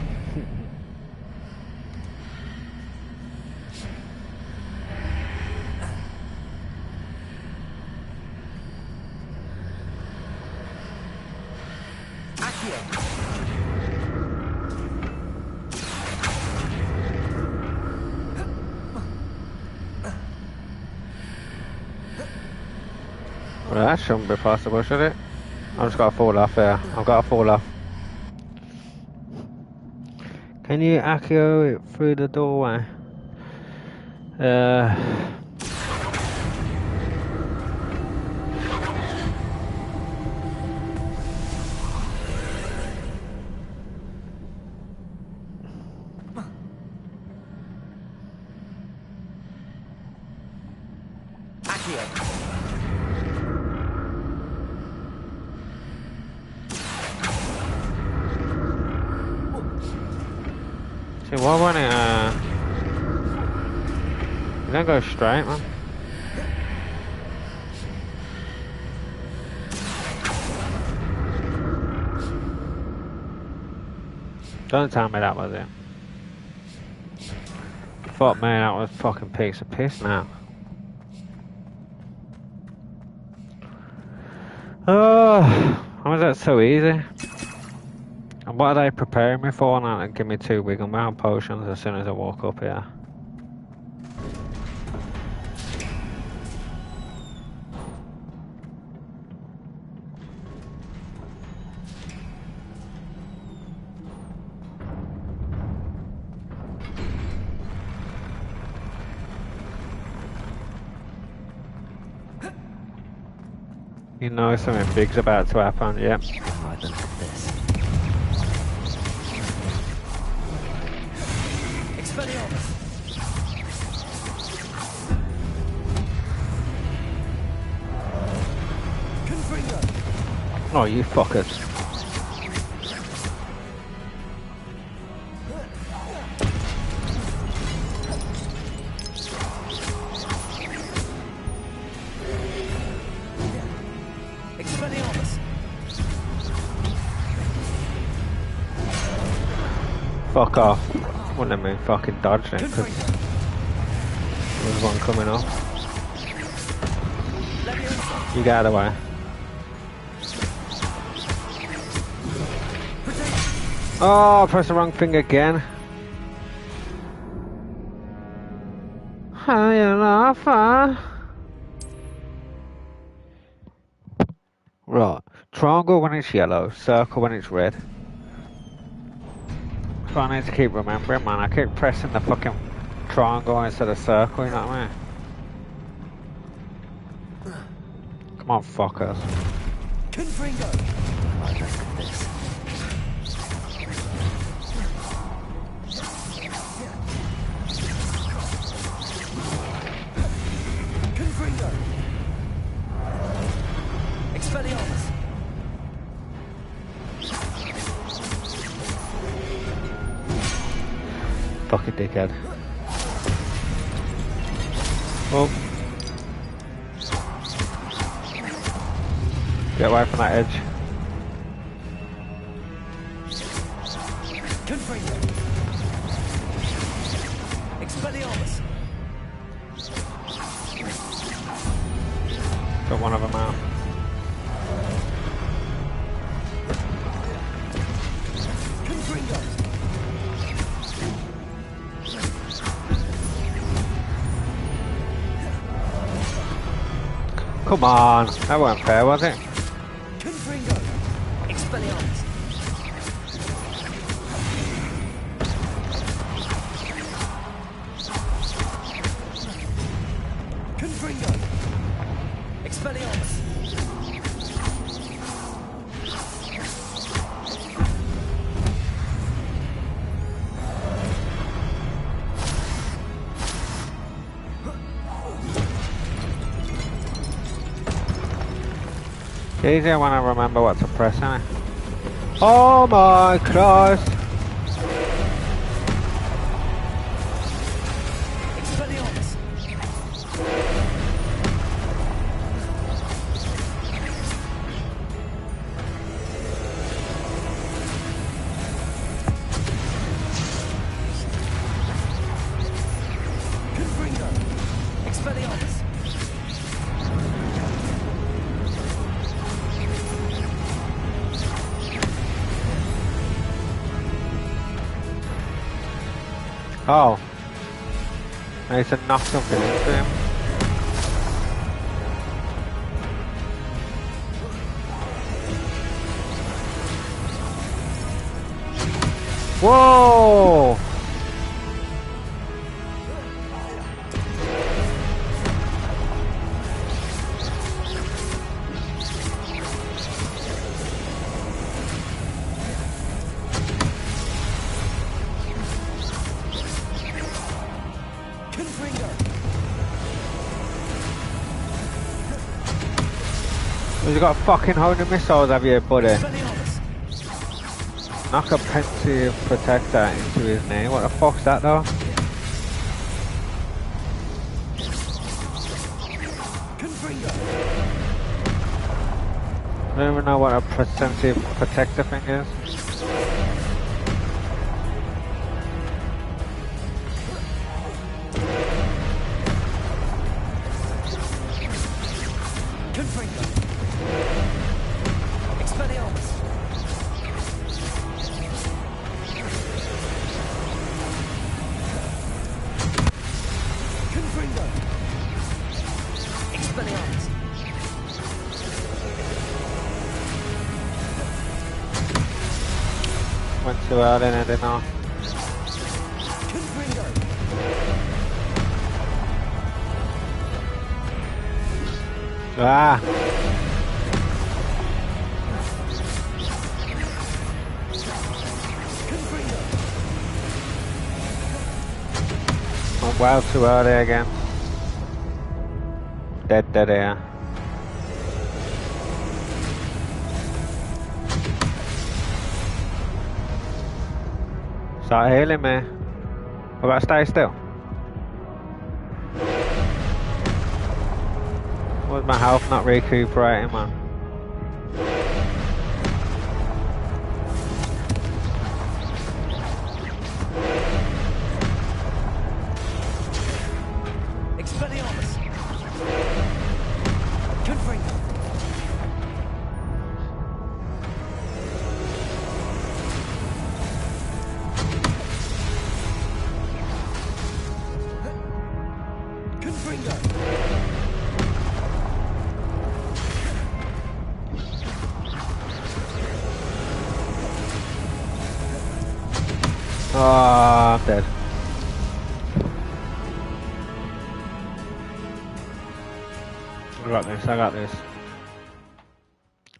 Well, that shouldn't be possible, should it? I've just got to fall off here. I've got to fall off. Can you accio it through the doorway? See, why won't it, you don't go straight, man. Don't tell me that was it. Fuck me, that was fucking piece of piss now. Oh, how was that so easy? And what are they preparing me for now? And give me 2 wiggle mount potions as soon as I walk up here. You know something big's about to happen, yep. Right then, this. Expelliarmus! Confringo! Oh, you fuckers. Expelliarmus! Fuck off. Wouldn't have been fucking dodging it, because there's one coming up. You get out of the way. Oh, I pressed the wrong thing again. Hiya, Lafa. Right. Triangle when it's yellow, circle when it's red. So I need to keep remembering, man. I keep pressing the fucking triangle instead of circle, you know what I mean? Come on, fuckers. Confringo! Right, let's do this. Confringo! Expelliarmus! Fucking dickhead. Oh. Get away from that edge. Confringo! Expelliarmus! Got one of them out. Confringo! Come on. That wasn't fair, was it? Confringo! Expelliarmus! Confringo! Expelliarmus! Easier when I remember what to press, innit? Oh my Christ! Expelliarmus! Confringo! Expelliarmus! Oh. I need to knock something into him. Whoa! You got fucking homing missiles, have you, buddy? Knock a pensive protector into his knee. What the fuck's that, though? I don't even know what a pensive protector thing is. Went too early and I didn't know. Ah! I'm well too early again. Dead here. Start healing me. I've got to stay still. Why's my health not recuperating, man? Oh, I'm dead. I got this, I got this.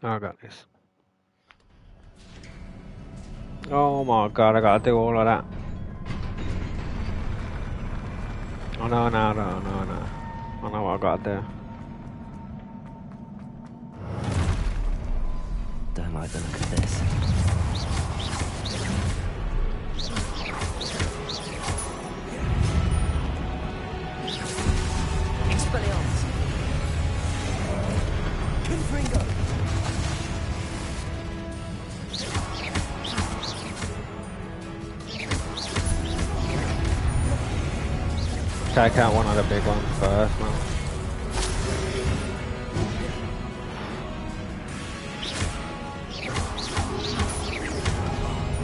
I got this. Oh my god, I gotta do all of that. Oh no. I know what I gotta do. Don't like the look of this. Take out one of the big ones first, man.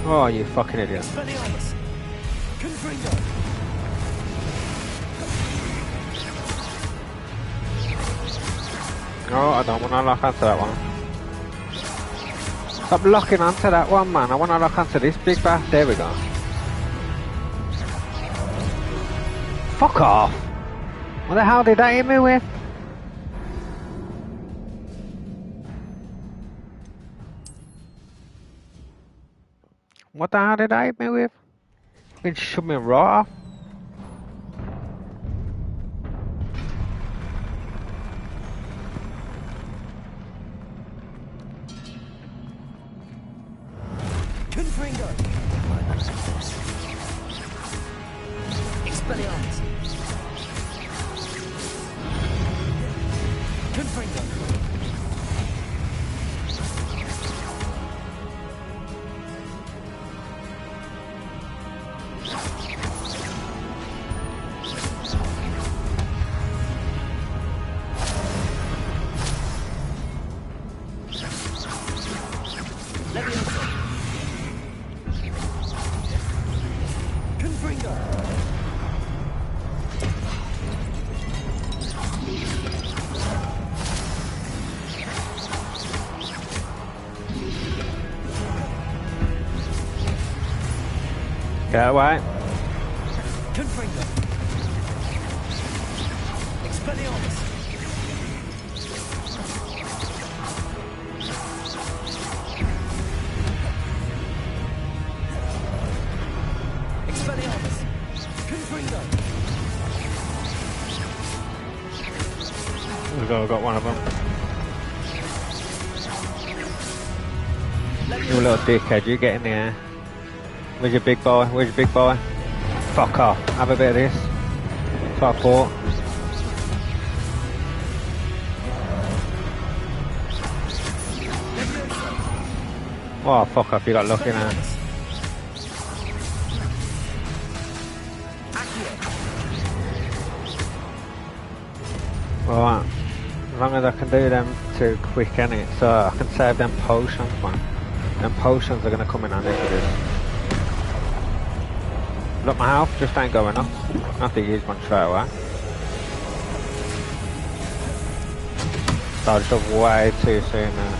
Oh, you fucking idiot. Oh, I don't want to lock onto that one. Stop locking onto that one, man. I want to lock onto this big bass. There we go. Fuck off! What the hell did that hit me with? What the hell did that hit me with? It shoot me right off. Get away. Confringo. Expelliarmus. Expelliarmus. Confringo. I got one of them. You little dickhead, you get in the air. Where's your big boy? Where's your big boy? Fuck off. Have a bit of this. That's what I thought. Oh, fuck off. You got lucky now. Alright. As long as I can do them too quick, innit? So I can save them potions, man. Them potions are going to come in handy for this. Look, my health just ain't going up. I have to use one straight away. Dodged up way too soon now.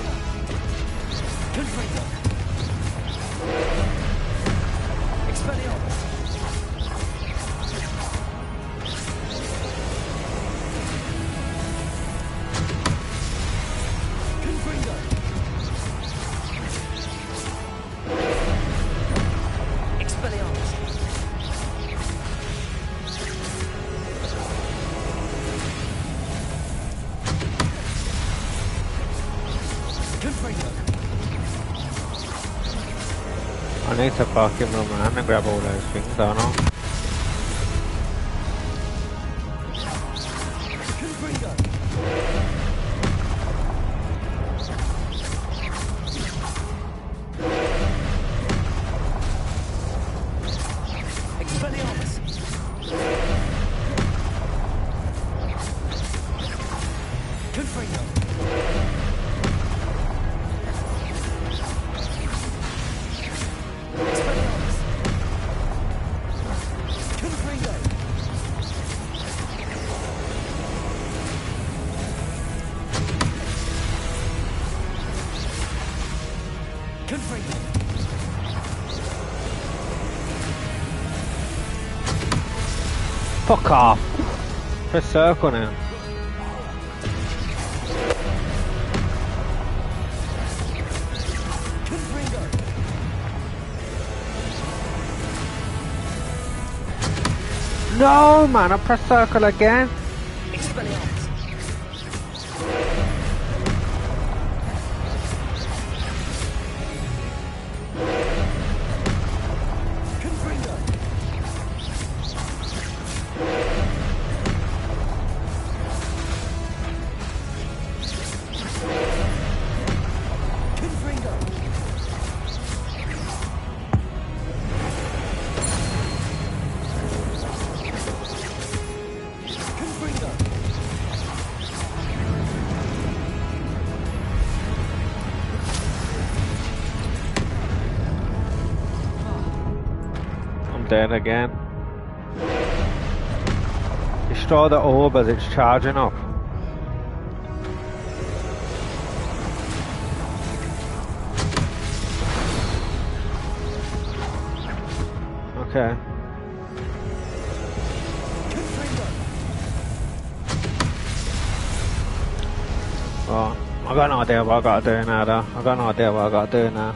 I need to fucking run around and grab all those things, don't I? Fuck off. Press circle now. No man, I press circle again. Dead again. Destroy the orb as it's charging up. Okay. Well, I got no idea what I gotta do now though. I got no idea what I gotta do now.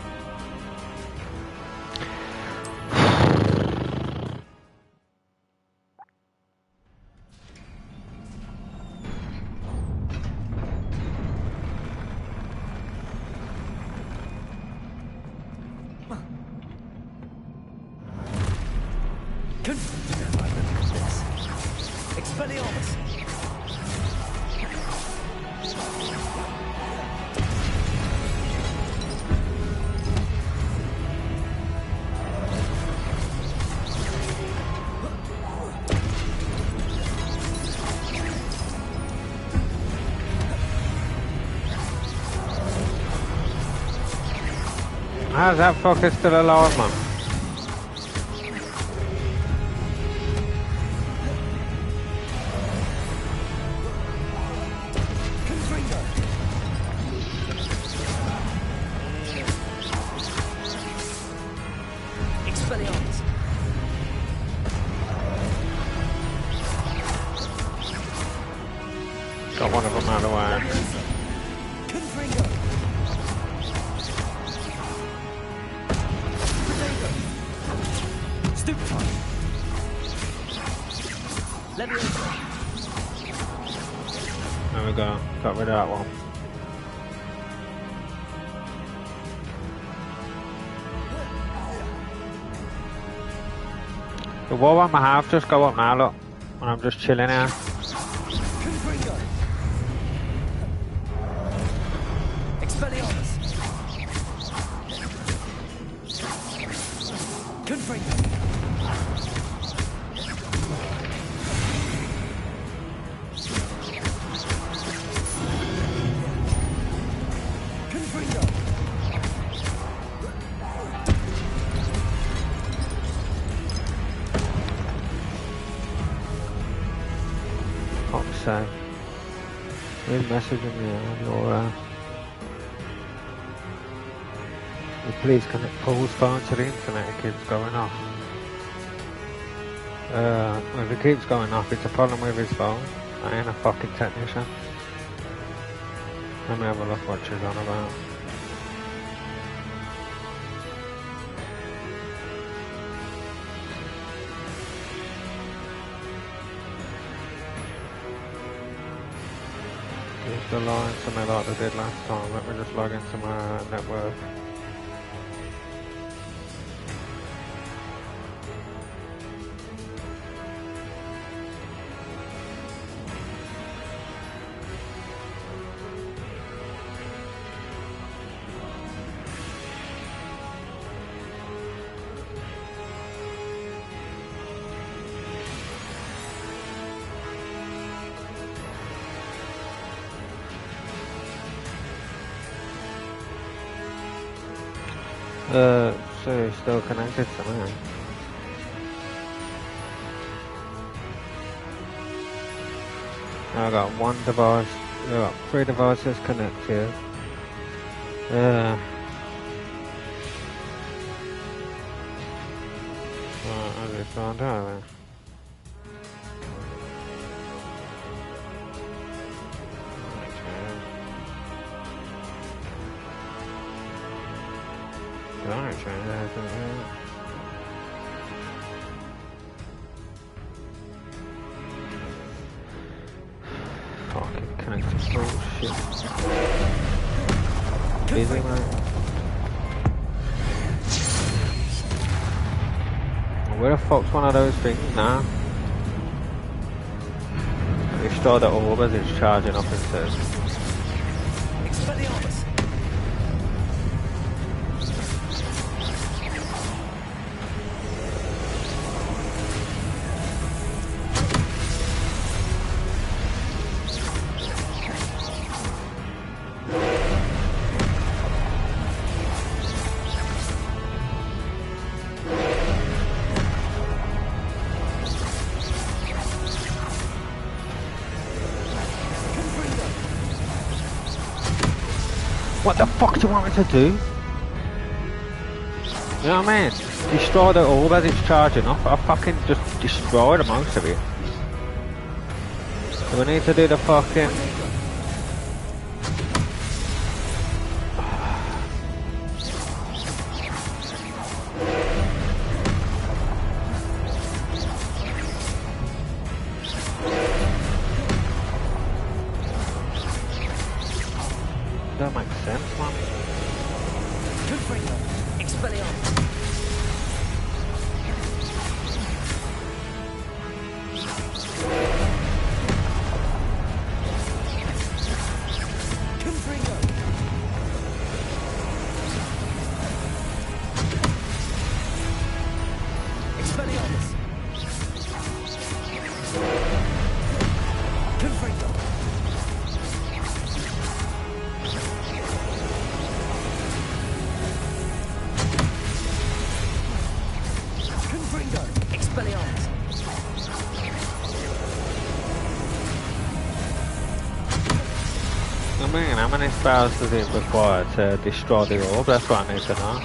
How's that fucker still alive, man? Got one of them out of the way. There we go. Got rid of that one. The wall on my half just go up now, look. And I'm just chilling here. So, we're messaging me on your please connect Paul's phone to the internet. It keeps going off. If it keeps going off, it's a problem with his phone. I ain't a fucking technician. Let me have a look what she's on about. Use the line to me like they did last time. Let me just log into my network. So you're still connected to me. I got one device, I got 3 devices connected. Right, I just found out then. Alright, try that. Fucking connected bullshit. Busy, mate. Where the fuck's one of those things now? Destroy the orb as it's charging up instead. What the fuck do you want me to do? You know what I mean? Destroy the orb as it's charging up. I fucking just destroyed most of it. So we need to do the fucking... That makes sense, man. I mean, how many spells does it require to destroy the orb? That's what I need to know.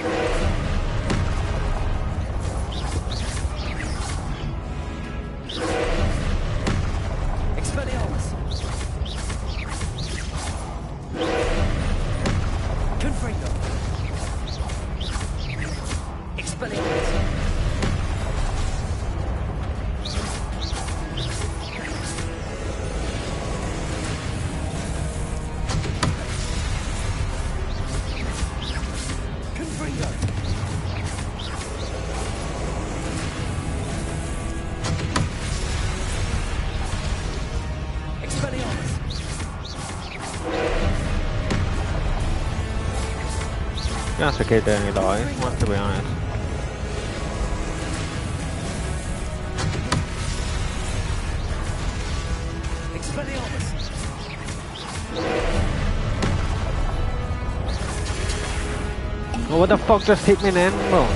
That's okay, Danny Lloyd, want to be honest. Oh, what the fuck just hit me then, bro?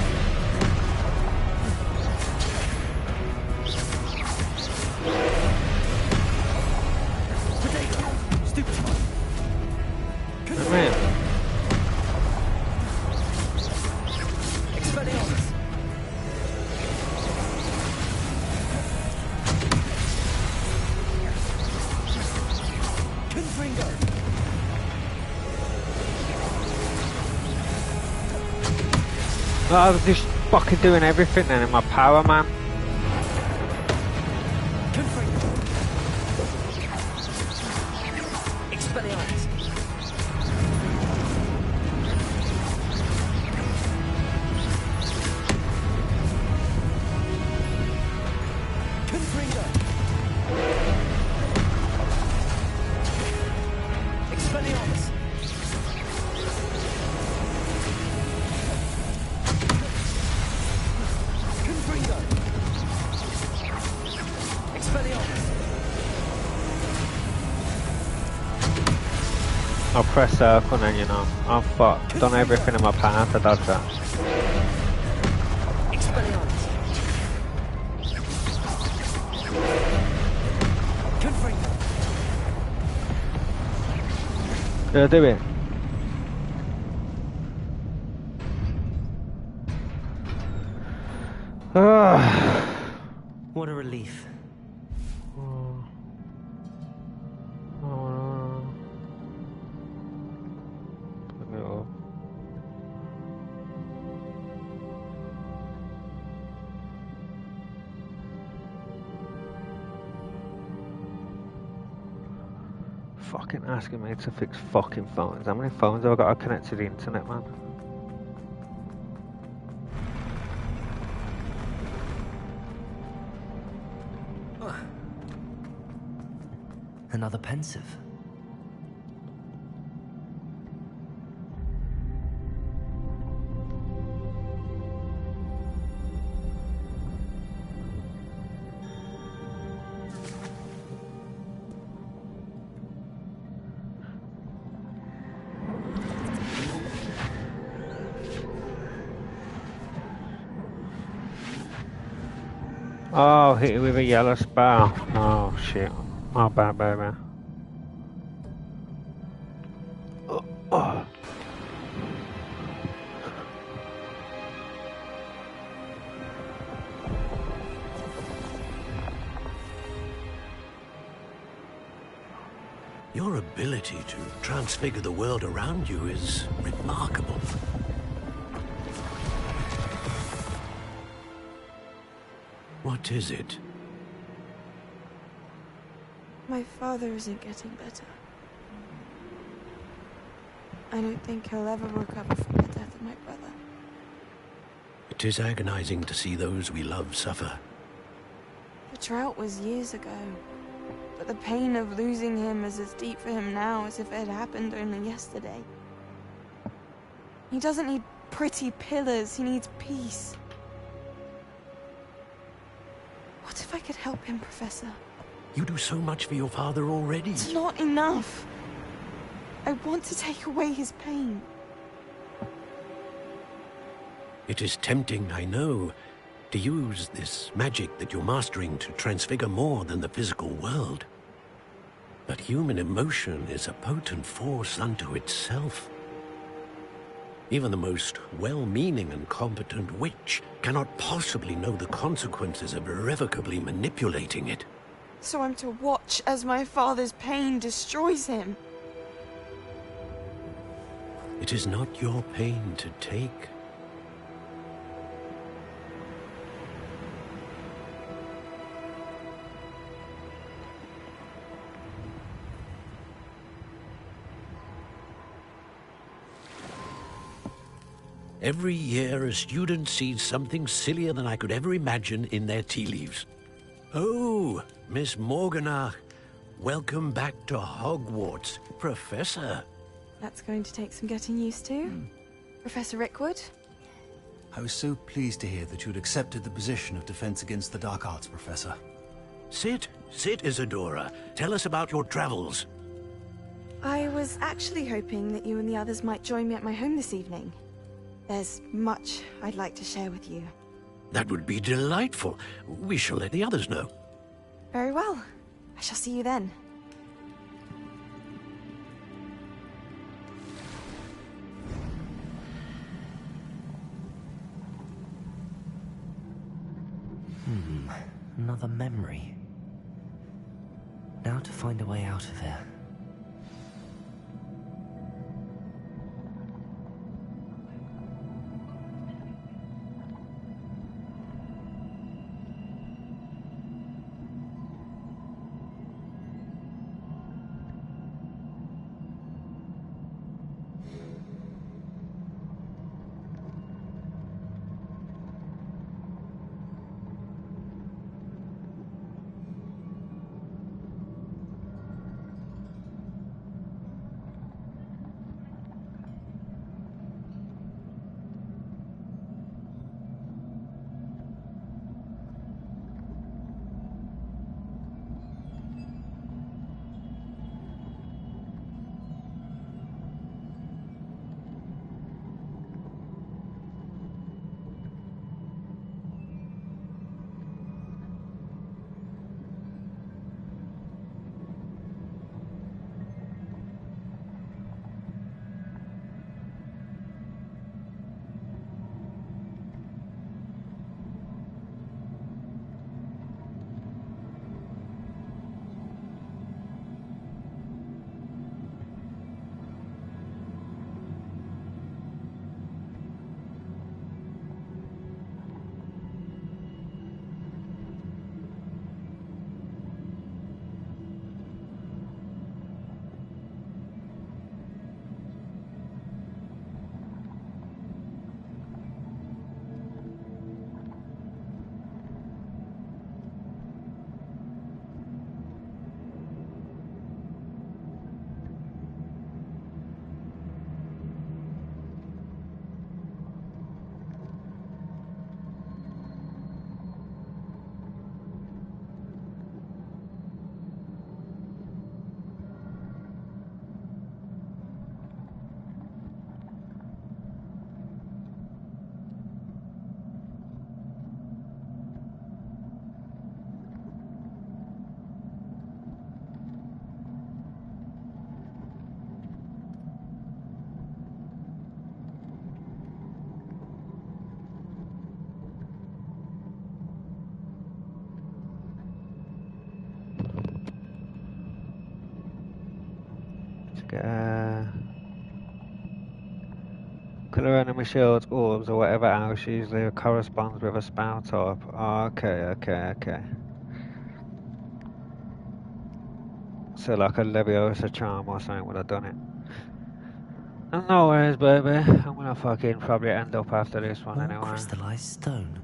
I was just fucking doing everything then in my power, man. Expelliarmus. Confringo. Expelliarmus. Confringo. Expelliarmus. I'll press circle and then, you know, I've done everything in my power to dodge that. Expelliarmus. Confringo. Yeah, do it. What a relief. Fucking asking me to fix fucking phones. How many phones have I got to connect to the internet, man? Another pensive. Oh, hit it with a yellow spell. Oh shit. Oh, bad, baby. Oh. Your ability to transfigure the world around you is remarkable. What is it? My father isn't getting better. I don't think he'll ever recover from the death of my brother. It is agonizing to see those we love suffer. The drought was years ago, but the pain of losing him is as deep for him now as if it had happened only yesterday. He doesn't need pretty pillars, he needs peace. What if I could help him, Professor? You do so much for your father already. It's not enough. I want to take away his pain. It is tempting, I know, to use this magic that you're mastering to transfigure more than the physical world. But human emotion is a potent force unto itself. Even the most well-meaning and competent witch cannot possibly know the consequences of irrevocably manipulating it. So I'm to watch as my father's pain destroys him. It is not your pain to take. Every year, a student sees something sillier than I could ever imagine in their tea leaves. Oh, Miss Morganach, welcome back to Hogwarts, Professor. That's going to take some getting used to. Professor Rickwood? I was so pleased to hear that you'd accepted the position of Defense Against the Dark Arts, Professor. Sit, Isadora. Tell us about your travels. I was actually hoping that you and the others might join me at my home this evening. There's much I'd like to share with you. That would be delightful. We shall let the others know. Very well. I shall see you then. Another memory. Now to find a way out of here. Colour enemy shields, orbs, or whatever else usually corresponds with a spell type. Oh, okay. So like a Leviosa charm or something would have done it. No worries, baby. I'm gonna fucking probably end up after this one More anyway. crystallized stone.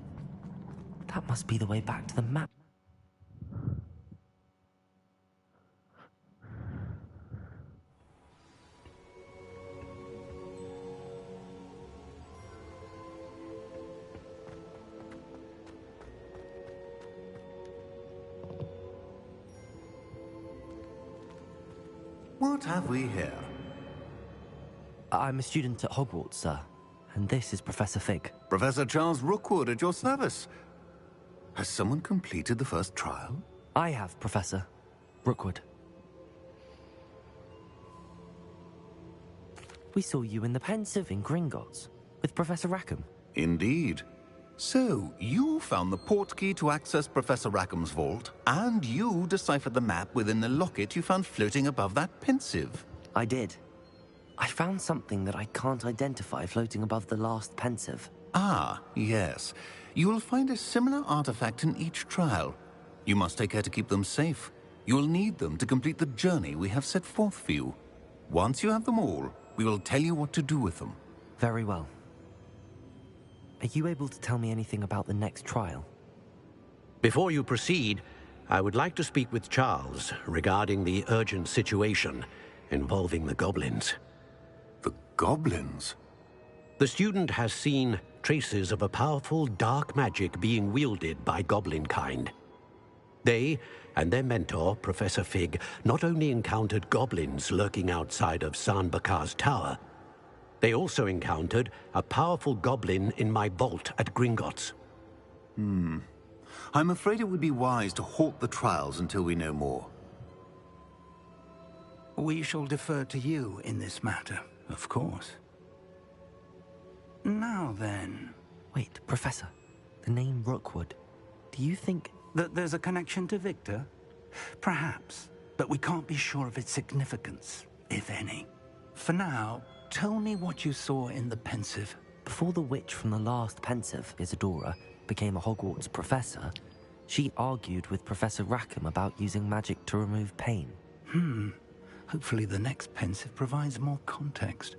That must be the way back to the map. What have we here? I'm a student at Hogwarts, sir. And this is Professor Fig. Professor Charles Rookwood at your service. Has someone completed the first trial? I have, Professor Rookwood. We saw you in the Pensive in Gringotts with Professor Rackham. Indeed. So, you found the portkey to access Professor Rackham's vault, and you deciphered the map within the locket you found floating above that Pensive. I did. I found something that I can't identify floating above the last Pensive. Ah, yes. You will find a similar artifact in each trial. You must take care to keep them safe. You will need them to complete the journey we have set forth for you. Once you have them all, we will tell you what to do with them. Very well. Are you able to tell me anything about the next trial? Before you proceed, I would like to speak with Charles regarding the urgent situation involving the goblins. The goblins? The student has seen traces of a powerful dark magic being wielded by goblin kind. They and their mentor, Professor Fig, not only encountered goblins lurking outside of San Bakar's tower, they also encountered a powerful goblin in my vault at Gringotts. I'm afraid it would be wise to halt the trials until we know more. We shall defer to you in this matter, of course. Now then... Wait, Professor. The name Rookwood. Do you think... that there's a connection to Victor? Perhaps, but we can't be sure of its significance, if any. For now, tell me what you saw in the Pensive. Before the witch from the last Pensive, Isadora, became a Hogwarts professor, she argued with Professor Rackham about using magic to remove pain. Hopefully the next Pensive provides more context.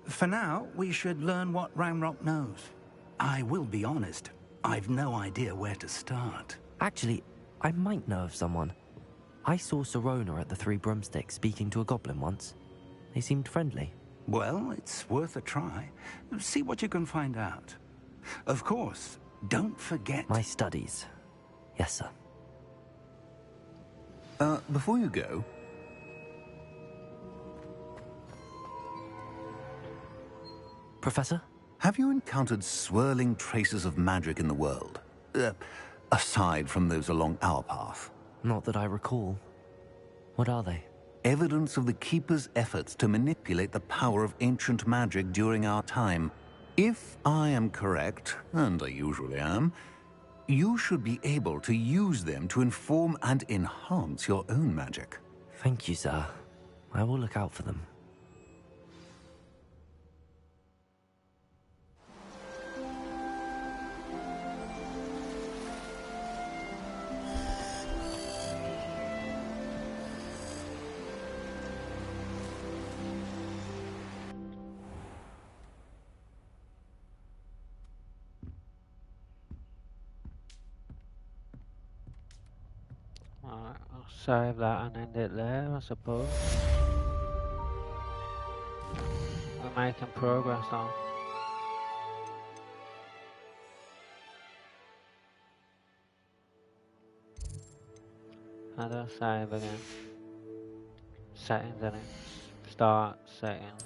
For now, we should learn what Ranrock knows. I will be honest, I've no idea where to start. Actually, I might know of someone. I saw Sirona at the Three Broomsticks speaking to a goblin once. They seemed friendly. Well, it's worth a try. See what you can find out. Of course, don't forget... My studies. Yes, sir. Before you go... Professor? Have you encountered swirling traces of magic in the world? Aside from those along our path? Not that I recall. What are they? Evidence of the Keeper's efforts to manipulate the power of ancient magic during our time. If I am correct, and I usually am, you should be able to use them to inform and enhance your own magic. Thank you, sir. I will look out for them. Alright, I'll save that and end it there, I suppose. We're making progress on. How do I save again? Settings, in it. Start settings.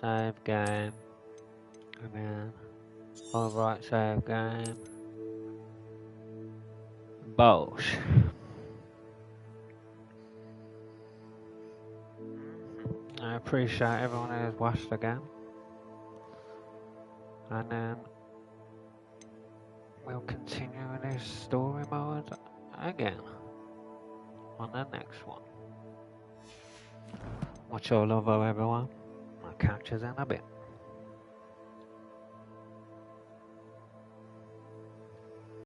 Save game. And then alright, save game. Bosh. I appreciate everyone who has watched again. And then we'll continue in this story mode again on the next one. Much love, everyone. I'll catch you in a bit.